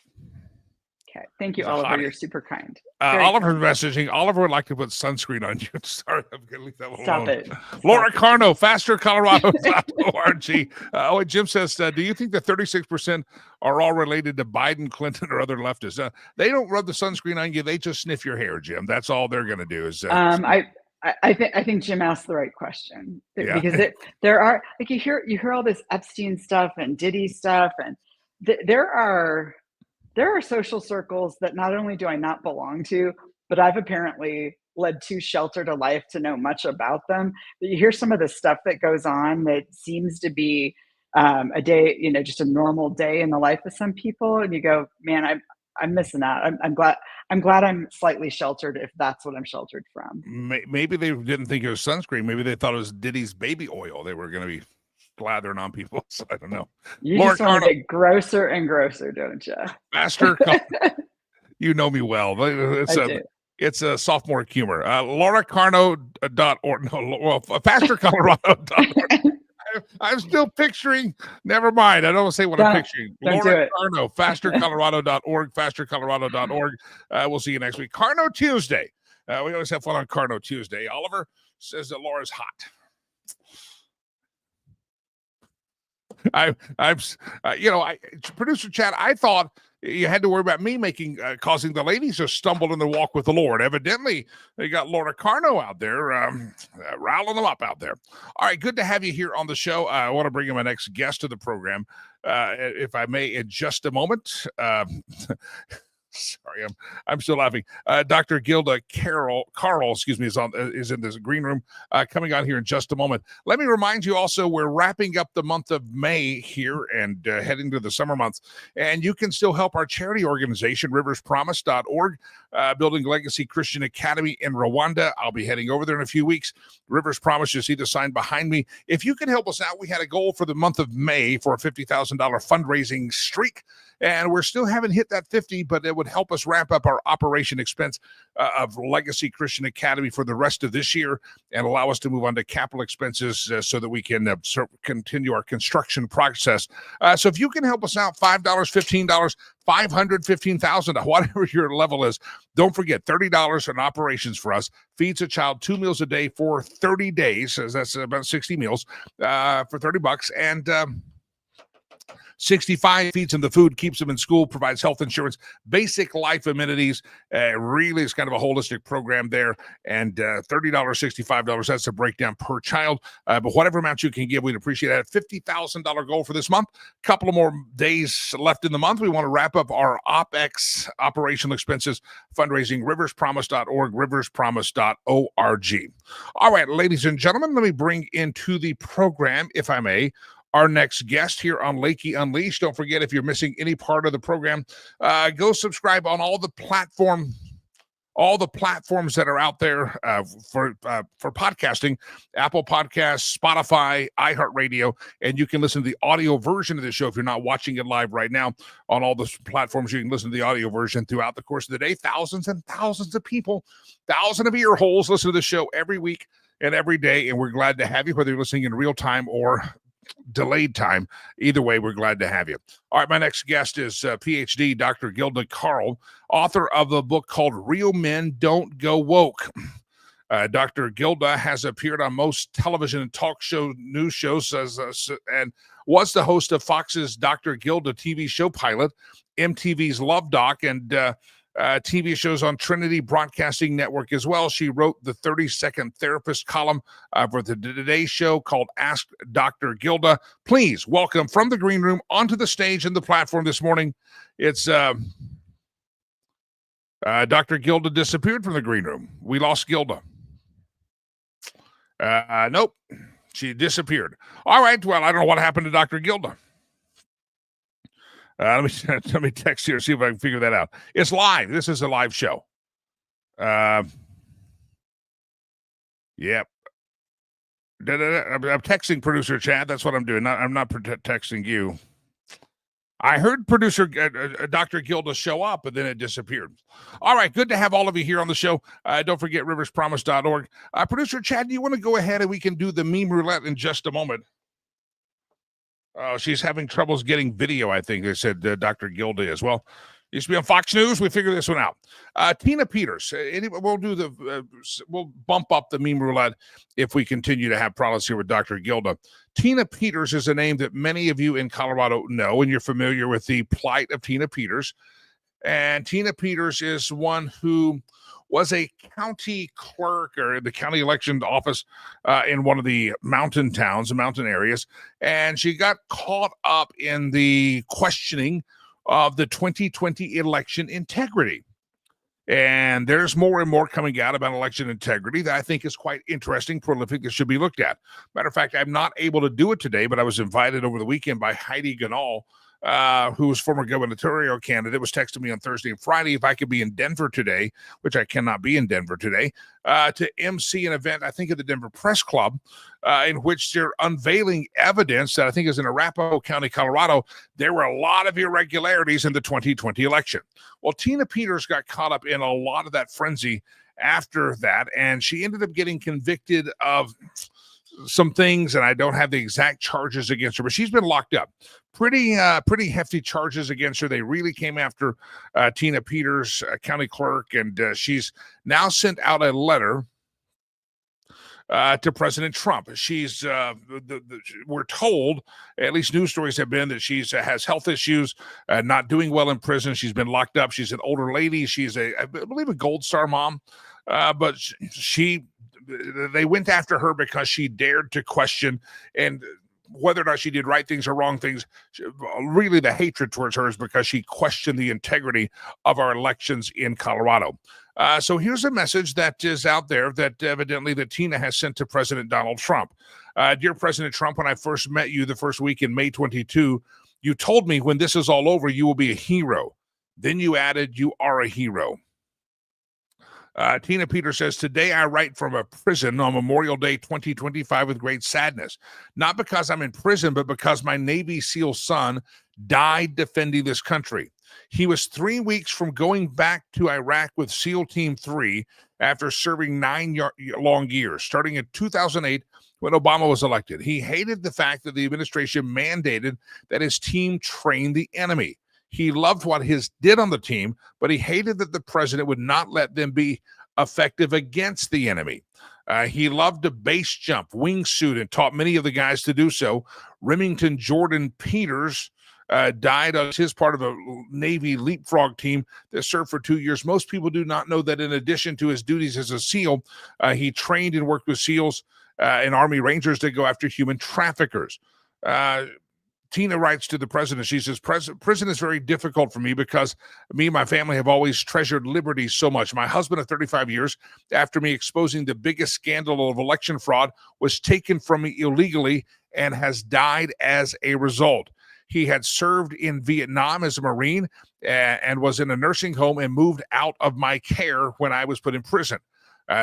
Okay. Thank you, Oliver. You're super kind. Oliver's messaging. Oliver would like to put sunscreen on you. Sorry, I'm going to leave that alone. Stop it. Laura Carno, fastercolorado.org. Jim says, do you think the 36% are all related to Biden, Clinton, or other leftists? They don't rub the sunscreen on you. They just sniff your hair, Jim. That's all they're going to do. I think Jim asked the right question because there are, like, you hear all this Epstein stuff and Diddy stuff, and there are social circles that not only do I not belong to, but I've apparently led too sheltered a life to know much about them. But you hear some of the stuff that goes on that seems to be a day, just a normal day in the life of some people, and you go, man, I'm missing out. I'm glad I'm slightly sheltered if that's what I'm sheltered from. Maybe they didn't think it was sunscreen. Maybe they thought it was Diddy's baby oil they were going to be slathering on people. So I don't know. You just want to get grosser and grosser, don't you? Faster. You know me well. It's a sophomore humor. LauraCarno.org. fastercolorado.org. I'm still picturing. Never mind. I don't want to say what I'm picturing. Laura Carno, fastercolorado.org, fastercolorado.org. We'll see you next week. Carno Tuesday. We always have fun on Carno Tuesday. Oliver says that Laura's hot. Producer Chad, I thought you had to worry about me causing the ladies to stumble in the walk with the Lord. Evidently, they got Laura Carno out there, riling them up out there. All right, good to have you here on the show. I want to bring in my next guest to the program, if I may, in just a moment. Sorry, I'm still laughing. Dr. Gilda Carl, is in this green room, coming on here in just a moment. Let me remind you also, we're wrapping up the month of May here and heading to the summer months, and you can still help our charity organization, riverspromise.org, building Legacy Christian Academy in Rwanda. I'll be heading over there in a few weeks. Rivers Promise, you see the sign behind me. If you can help us out, we had a goal for the month of May for a $50,000 fundraising streak, and we're still haven't hit that 50, but it would help us ramp up our operation expense of Legacy Christian Academy for the rest of this year and allow us to move on to capital expenses so that we can continue our construction process. So if you can help us out, $5, $15, $500, $15,000, whatever your level is, don't forget $30 on operations for us. Feeds a child 2 meals a day for 30 days. So that's about 60 meals for $30. And 65 feeds them the food, keeps them in school, provides health insurance, basic life amenities. Really is kind of a holistic program there. And $30, $65, that's a breakdown per child. But whatever amount you can give, we'd appreciate that. $50,000 goal for this month. Couple of more days left in the month. We want to wrap up our OPEX, operational expenses, fundraising, riverspromise.org, riverspromise.org. All right, ladies and gentlemen, let me bring into the program, if I may, our next guest here on Lakey Unleashed. Don't forget, if you're missing any part of the program, go subscribe on all the platforms that are out there for podcasting: Apple Podcasts, Spotify, iHeartRadio, and you can listen to the audio version of the show if you're not watching it live right now. On all the platforms, you can listen to the audio version throughout the course of the day. Thousands and thousands of people, thousands of ear holes listen to the show every week and every day, and we're glad to have you, whether you're listening in real time or delayed time. Either way, we're glad to have you. All right, my next guest is PhD Dr. Gilda Carl, author of a book called Real Men Don't Go Woke. Dr. Gilda has appeared on most television and talk show news shows and was the host of Fox's Dr. Gilda TV show pilot, MTV's Love Doc, and TV shows on Trinity Broadcasting Network as well. She wrote the 30-second therapist column for the Today Show called Ask Dr. Gilda. Please welcome from the green room onto the stage and the platform this morning. It's Dr. Gilda disappeared from the green room. We lost Gilda. Nope, she disappeared. All right, well, I don't know what happened to Dr. Gilda. Let me text here, see if I can figure that out. It's live. This is a live show. Yep. I'm texting producer Chad. That's what I'm doing. I'm not texting you. I heard producer Dr. Gilda show up, but then it disappeared. All right, good to have all of you here on the show. Don't forget riverspromise.org. Producer Chad, do you want to go ahead and we can do the meme roulette in just a moment? She's having troubles getting video, I think they said Dr. Gilda as well. Used to be on Fox News. We figured this one out. Tina Peters. We'll bump up the meme roulette if we continue to have problems here with Dr. Gilda. Tina Peters is a name that many of you in Colorado know, and you're familiar with the plight of Tina Peters. And Tina Peters is one who was a county clerk or the county election office in one of the mountain towns, the mountain areas. And she got caught up in the questioning of the 2020 election integrity. And there's more and more coming out about election integrity that I think is quite interesting, prolific, that should be looked at. Matter of fact, I'm not able to do it today, but I was invited over the weekend by Heidi Ganal, who was former gubernatorial candidate, was texting me on Thursday and Friday if I could be in Denver today, which I cannot be in Denver today, to MC an event, I think at the Denver Press Club, in which they're unveiling evidence that I think is in Arapahoe County, Colorado. There were a lot of irregularities in the 2020 election. Well, Tina Peters got caught up in a lot of that frenzy after that, and she ended up getting convicted of some things, and I don't have the exact charges against her, but she's been locked up. Pretty hefty charges against her. They really came after Tina Peters, county clerk, and she's now sent out a letter to President Trump. She's we're told, at least news stories have been, that she's has health issues, not doing well in prison. She's been locked up. She's an older lady. She's I believe a Gold Star mom, but they went after her because she dared to question, and whether or not she did right things or wrong things, really the hatred towards her is because she questioned the integrity of our elections in Colorado. So here's a message that is out there that evidently that Tina has sent to President Donald Trump. Dear President Trump, when I first met you the first week in May 22, you told me when this is all over, you will be a hero. Then you added, you are a hero. Tina Peters says, today I write from a prison on Memorial Day 2025 with great sadness. Not because I'm in prison, but because my Navy SEAL son died defending this country. He was 3 weeks from going back to Iraq with SEAL Team 3 after serving 9 long years, starting in 2008 when Obama was elected. He hated the fact that the administration mandated that his team train the enemy. He loved what his did on the team, but he hated that the president would not let them be effective against the enemy. He loved to base jump, wingsuit, and taught many of the guys to do so. Remington Jordan Peters died on his part of a Navy leapfrog team that served for 2 years. Most people do not know that in addition to his duties as a SEAL, he trained and worked with SEALs and Army Rangers to go after human traffickers. Tina writes to the president, she says, prison is very difficult for me because me and my family have always treasured liberty so much. My husband of 35 years, after me exposing the biggest scandal of election fraud, was taken from me illegally and has died as a result. He had served in Vietnam as a Marine and was in a nursing home and moved out of my care when I was put in prison.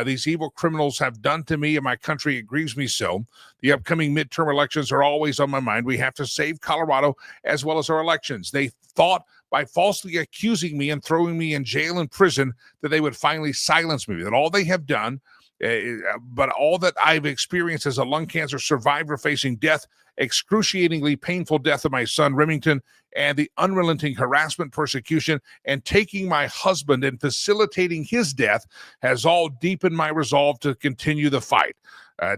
These evil criminals have done to me and my country. It grieves me so. The upcoming midterm elections are always on my mind. We have to save Colorado as well as our elections. They thought by falsely accusing me and throwing me in jail and prison that they would finally silence me. That all they have done, but all that I've experienced as a lung cancer survivor facing death, excruciatingly painful death of my son Remington, and the unrelenting harassment, persecution, and taking my husband and facilitating his death has all deepened my resolve to continue the fight.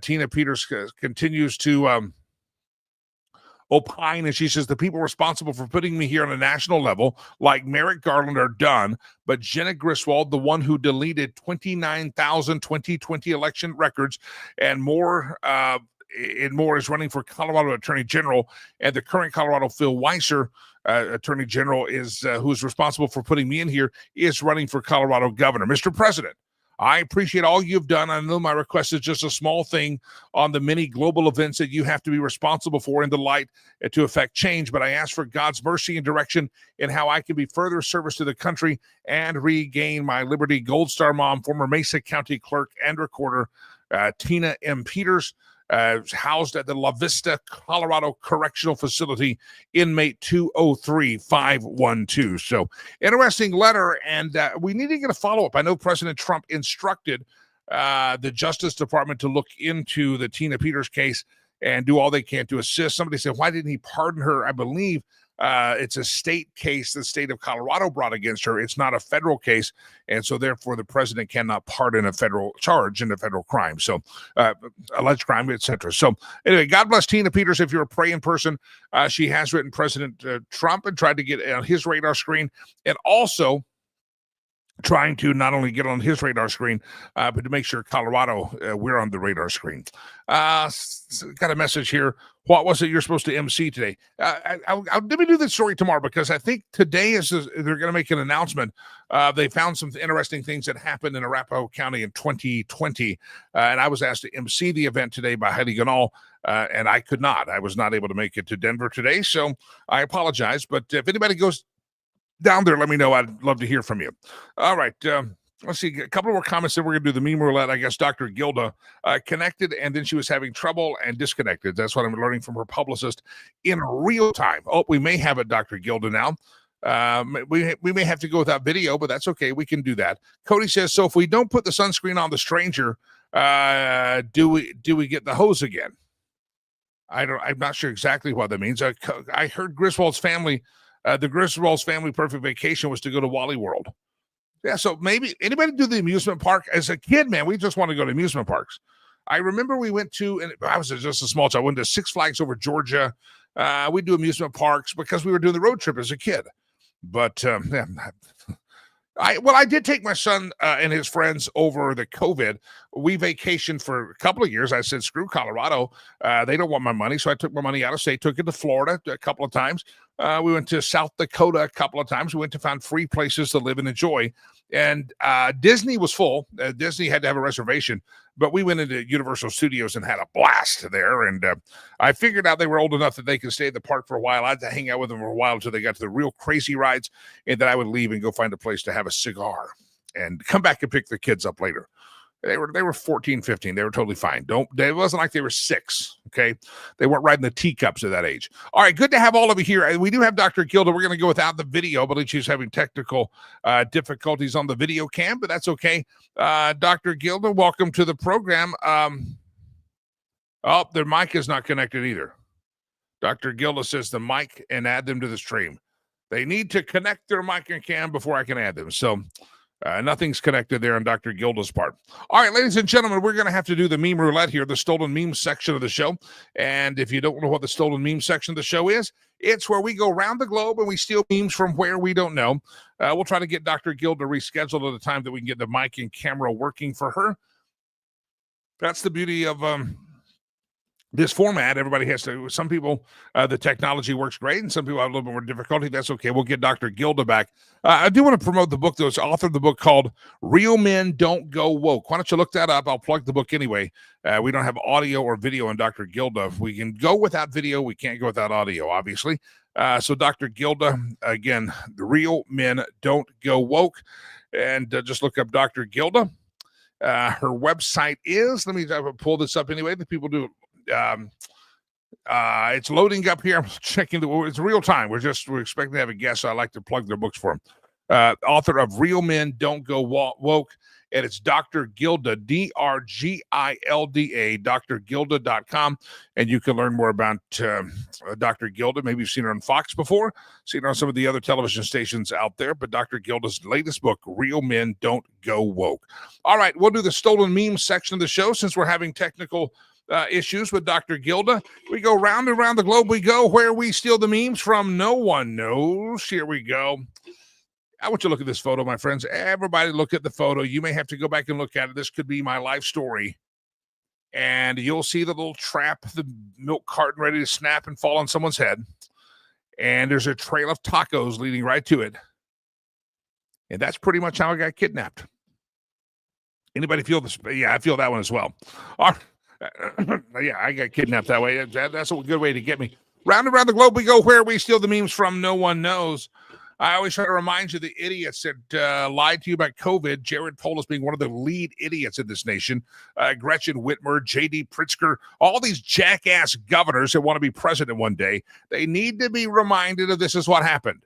Tina Peters continues to opine, and she says the people responsible for putting me here on a national level, like Merrick Garland, are done, but Jenna Griswold, the one who deleted 29,000 2020 election records and more, is running for Colorado Attorney General, and the current Colorado Phil Weiser Attorney General is who's responsible for putting me in here, is running for Colorado Governor. Mr. President, I appreciate all you've done. I know my request is just a small thing on the many global events that you have to be responsible for in the light to affect change, but I ask for God's mercy and direction in how I can be further service to the country and regain my liberty. Gold Star mom, former Mesa County clerk and recorder, Tina M. Peters, housed at the La Vista, Colorado Correctional Facility, inmate 203512. So, interesting letter, and we need to get a follow-up. I know President Trump instructed the Justice Department to look into the Tina Peters case and do all they can to assist. Somebody said, why didn't he pardon her? I believe it's a state case the state of Colorado brought against her. It's not a federal case, and so therefore the president cannot pardon a federal charge in a federal crime, so alleged crime, etc. So anyway, God bless Tina Peters. If you're a praying person, she has written President Trump and tried to get on his radar screen, and also trying to not only get on his radar screen, but to make sure Colorado, we're on the radar screen. Got a message here. What was it you're supposed to MC today? Let me do this story tomorrow, because I think today they're going to make an announcement. They found some interesting things that happened in Arapahoe County in 2020, and I was asked to MC the event today by Heidi Ganal, and I could not. I was not able to make it to Denver today, so I apologize. But if anybody goes down there, let me know. I'd love to hear from you. All right. Let's see, a couple more comments, then we're going to do the meme roulette. I guess Dr. Gilda connected, and then she was having trouble and disconnected. That's what I'm learning from her publicist in real time. Oh, we may have it, Dr. Gilda, now. We may have to go without video, but that's okay. We can do that. Cody says, so if we don't put the sunscreen on the stranger, do we get the hose again? I'm not sure exactly what that means. I heard Griswold's family, the Griswold's family perfect vacation was to go to Wally World. Yeah, so maybe anybody do the amusement park? As a kid, man, we just want to go to amusement parks. I remember we went to, and I was just a small child, I went to Six Flags over Georgia. We do amusement parks because we were doing the road trip as a kid. But yeah, I did take my son and his friends over the COVID. We vacationed for a couple of years. I said, screw Colorado. They don't want my money. So I took my money out of state, took it to Florida a couple of times. We went to South Dakota a couple of times. We went to find free places to live and enjoy. And Disney was full. Disney had to have a reservation. But we went into Universal Studios and had a blast there. And I figured out they were old enough that they could stay at the park for a while. I had to hang out with them for a while until they got to the real crazy rides. And then I would leave and go find a place to have a cigar and come back and pick the kids up later. They were 14, 15. They were totally fine. It wasn't like they were 6, okay? They weren't riding the teacups at that age. All right, good to have all of you here. We do have Dr. Gilda. We're going to go without the video. I believe she's having technical difficulties on the video cam, but that's okay. Dr. Gilda, welcome to the program. Their mic is not connected either. Dr. Gilda says the mic and add them to the stream. They need to connect their mic and cam before I can add them. So Nothing's connected there on Dr. Gilda's part. All right, ladies and gentlemen, we're going to have to do the meme roulette here, the stolen meme section of the show. And if you don't know what the stolen meme section of the show is, it's where we go around the globe and we steal memes from where we don't know. We'll try to get Dr. Gilda rescheduled at a time that we can get the mic and camera working for her. That's the beauty of this format. Everybody has to, some people, the technology works great, and some people have a little bit more difficulty. That's okay. We'll get Dr. Gilda back. I do want to promote the book, though. It's author of the book called Real Men Don't Go Woke. Why don't you look that up? I'll plug the book anyway. We don't have audio or video on Dr. Gilda. We can go without video. We can't go without audio, obviously. So Dr. Gilda, again, the Real Men Don't Go Woke. And just look up Dr. Gilda. Her website is, let me pull this up anyway. The people do. It's loading up here. I'm checking it's real time. We're expecting to have a guest, so I like to plug their books for them. Author of Real Men Don't Go Woke, and it's Dr. Gilda, DRGILDA, drgilda.com, and you can learn more about Dr. Gilda. Maybe you've seen her on Fox before, seen her on some of the other television stations out there, but Dr. Gilda's latest book, Real Men Don't Go Woke. All right, we'll do the stolen meme section of the show since we're having technical issues with Dr. Gilda. We go round and round the globe. We go where we steal the memes from no one knows. Here we go. I want you to look at this photo, my friends. Everybody look at the photo. You may have to go back and look at it. This could be my life story. And you'll see the little trap, the milk carton ready to snap and fall on someone's head. And there's a trail of tacos leading right to it. And that's pretty much how I got kidnapped. Anybody feel this? Yeah, I feel that one as well. All right. Yeah, I got kidnapped that way. That's a good way to get me. Round and around the globe we go where we steal the memes from no one knows. I always try to remind you the idiots that lied to you about COVID. Jared Polis being one of the lead idiots in this nation. Gretchen Whitmer, J.D. Pritzker, all these jackass governors that want to be president one day. They need to be reminded of this is what happened.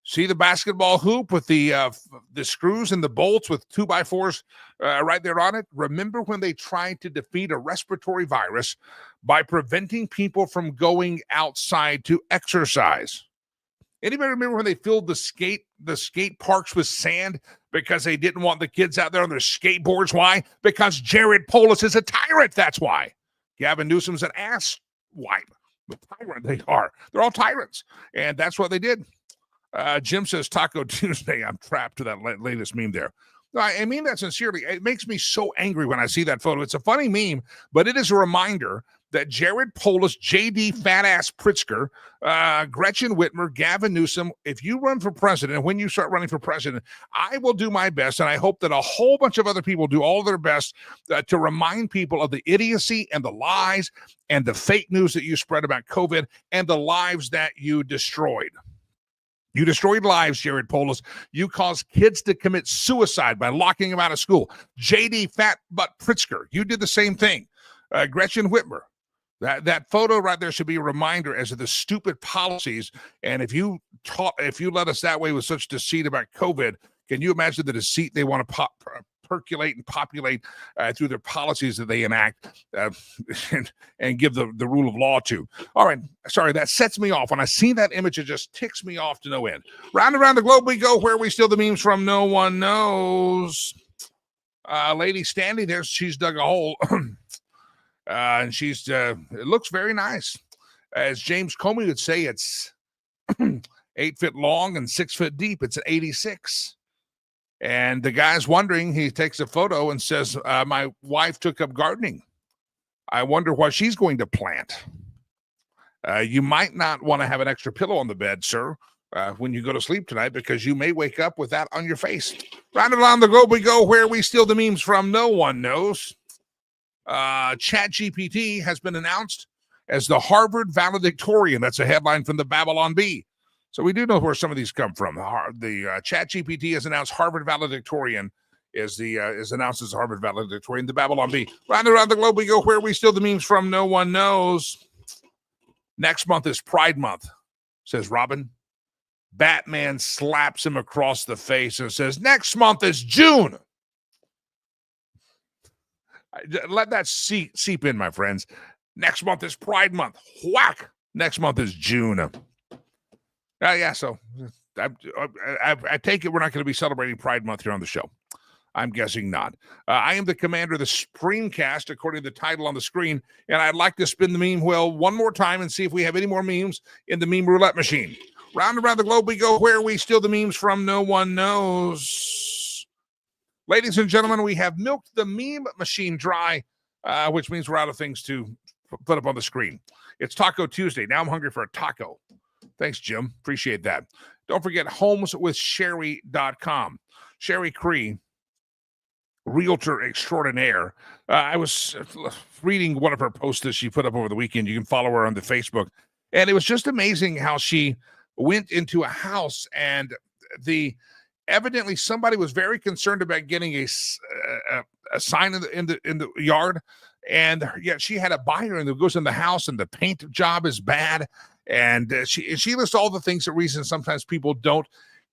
See the basketball hoop with the screws and the bolts with 2x4s right there on it? Remember when they tried to defeat a respiratory virus by preventing people from going outside to exercise? Anybody remember when they filled the skate parks with sand because they didn't want the kids out there on their skateboards? Why? Because Jared Polis is a tyrant. That's why. Gavin Newsom's an ass wipe. The tyrant they are. They're all tyrants. And that's what they did. Jim says Taco Tuesday. I'm trapped to that latest meme there. I mean that sincerely. It makes me so angry when I see that photo. It's a funny meme, but it is a reminder that Jared Polis, J.D. Fat-Ass Pritzker, Gretchen Whitmer, Gavin Newsom, if you run for president, and when you start running for president, I will do my best, and I hope that a whole bunch of other people do all their best to remind people of the idiocy and the lies and the fake news that you spread about COVID and the lives that you destroyed. You destroyed lives, Jared Polis. You caused kids to commit suicide by locking them out of school. J.D. Fat Butt Pritzker, you did the same thing. Gretchen Whitmer, that photo right there should be a reminder as to the stupid policies. And if you led us that way with such deceit about COVID, can you imagine the deceit they want to percolate and populate through their policies that they enact and give the rule of law to? All right, sorry, that sets me off. When I see that image, it just ticks me off to no end. Round around the globe we go where we steal the memes from no one knows. Lady standing there, she's dug a hole. And she's it looks very nice. As James Comey would say, it's 8 feet long and 6 foot deep. It's an 86. And the guy's wondering, he takes a photo and says, my wife took up gardening. I wonder what she's going to plant. You might not want to have an extra pillow on the bed, sir, when you go to sleep tonight, because you may wake up with that on your face. Round around the globe we go where we steal the memes from no one knows. ChatGPT has been announced as the Harvard valedictorian. That's a headline from the Babylon Bee. So we do know where some of these come from. The ChatGPT has announced Harvard valedictorian is announced as Harvard valedictorian. The Babylon Bee. Round around the globe we go where we steal the memes from no one knows. Next month is Pride Month, says Robin. Batman slaps him across the face and says, next month is June. Let that seep in, my friends. Next month is Pride Month. Whack. Next month is June. Yeah, so I take it we're not going to be celebrating Pride Month here on the show. I'm guessing not. I am the commander of the Screencast, according to the title on the screen, and I'd like to spin the meme wheel one more time and see if we have any more memes in the meme roulette machine. Round around the globe we go. Where we steal the memes from, no one knows. Ladies and gentlemen, we have milked the meme machine dry, which means we're out of things to put up on the screen. It's Taco Tuesday. Now I'm hungry for a taco. Thanks, Jim. Appreciate that. Don't forget homeswithsherry.com. Sherry Cree, realtor extraordinaire. I was reading one of her posts that she put up over the weekend. You can follow her on the Facebook. And it was just amazing how she went into a house and evidently somebody was very concerned about getting a sign in the yard. And yet she had a buyer and it goes in the house and the paint job is bad. And she lists all the things, the reasons sometimes people don't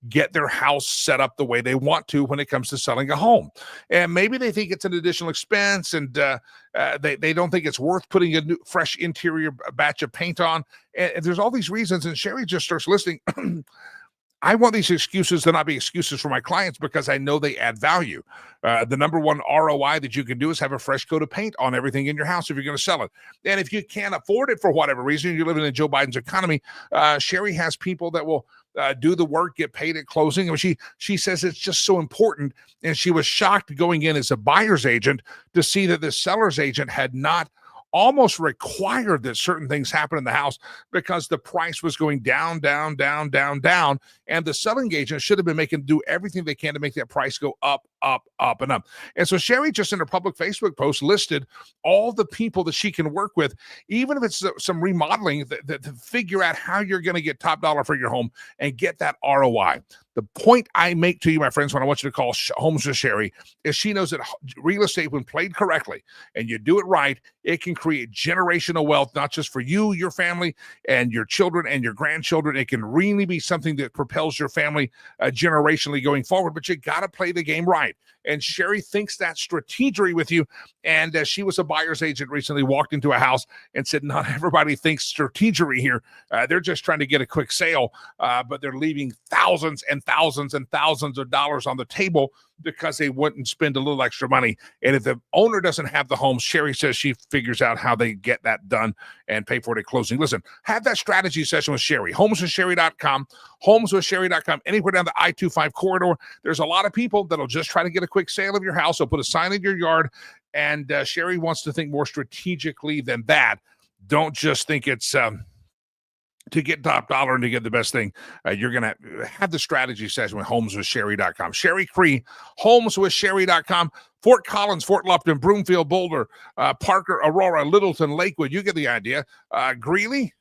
get their house set up the way they want to when it comes to selling a home. And maybe they think it's an additional expense and they don't think it's worth putting a new, fresh interior batch of paint on. And there's all these reasons. And Sherry just starts listing, I want these excuses to not be excuses for my clients because I know they add value. The number one ROI that you can do is have a fresh coat of paint on everything in your house if you're going to sell it. And if you can't afford it for whatever reason, you're living in Joe Biden's economy, Sherry has people that will do the work, get paid at closing. And she says it's just so important. And she was shocked going in as a buyer's agent to see that the seller's agent had not almost required that certain things happen in the house because the price was going down, down, down, down, down. And the selling agent should have been do everything they can to make that price go up, up, up, and up. And so Sherry just in her public Facebook post listed all the people that she can work with, even if it's some remodeling, that to figure out how you're going to get top dollar for your home and get that ROI. The point I make to you, my friends, when I want you to call Homes with Sherry, is she knows that real estate, when played correctly and you do it right, it can create generational wealth, not just for you, your family, and your children and your grandchildren. It can really be something that propels your family generationally going forward, but you got to play the game right. And Sherry thinks that strategery with you. And she was a buyer's agent recently, walked into a house and said, not everybody thinks strategery here. They're just trying to get a quick sale, but they're leaving thousands and thousands and thousands of dollars on the table because they wouldn't spend a little extra money. And if the owner doesn't have the home, Sherry says she figures out how they get that done and pay for it at closing. Listen, have that strategy session with Sherry. Homeswithsherry.com, homeswithsherry.com, anywhere down the I-25 corridor. There's a lot of people that'll just try to get a quick sale of your house. They'll put a sign in your yard. And Sherry wants to think more strategically than that. Don't just think it's to get top dollar and to get the best thing. You're going to have the strategy session with homeswithsherry.com. Sherry Cree, homeswithsherry.com. Fort Collins, Fort Lupton, Broomfield, Boulder, Parker, Aurora, Littleton, Lakewood. You get the idea. Greeley,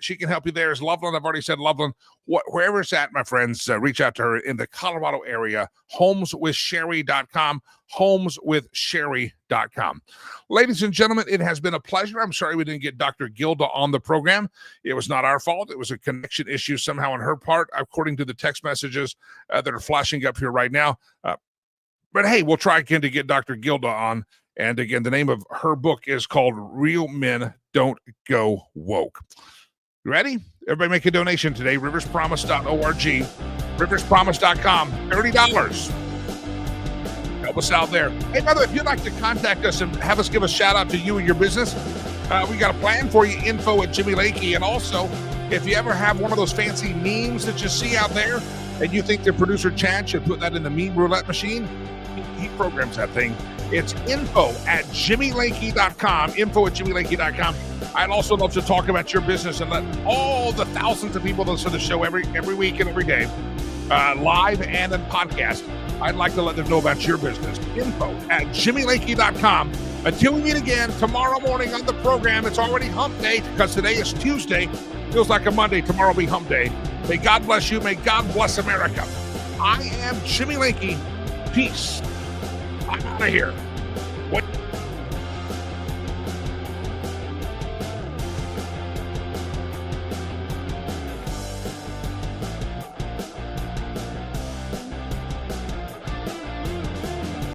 she can help you there. Is Loveland? I've already said Loveland. Wherever it's at, my friends, reach out to her in the Colorado area. Homeswithsherry.com. Homeswithsherry.com. Ladies and gentlemen, it has been a pleasure. I'm sorry we didn't get Dr. Gilda on the program. It was not our fault. It was a connection issue somehow on her part, according to the text messages that are flashing up here right now. But hey, we'll try again to get Dr. Gilda on. And again, the name of her book is called Real Men Don't Go Woke. You ready? Everybody make a donation today. riverspromise.org, riverspromise.com, $30. Help us out there. Hey, by the way, if you'd like to contact us and have us give a shout out to you and your business, we got a plan for you, info@Jimmy Lakey. And also, if you ever have one of those fancy memes that you see out there and you think the producer Chad should put that in the meme roulette machine, he programs that thing. It's info@jimmylakey.com, info@jimmylakey.com. I'd also love to talk about your business and let all the thousands of people that listen to the show every week and every day, live and in podcast. I'd like to let them know about your business. Info@jimmylakey.com. Until we meet again tomorrow morning on the program, it's already hump day because today is Tuesday. Feels like a Monday. Tomorrow will be hump day. May God bless you. May God bless America. I am Jimmy Lakey. Peace. I'm out of here. What?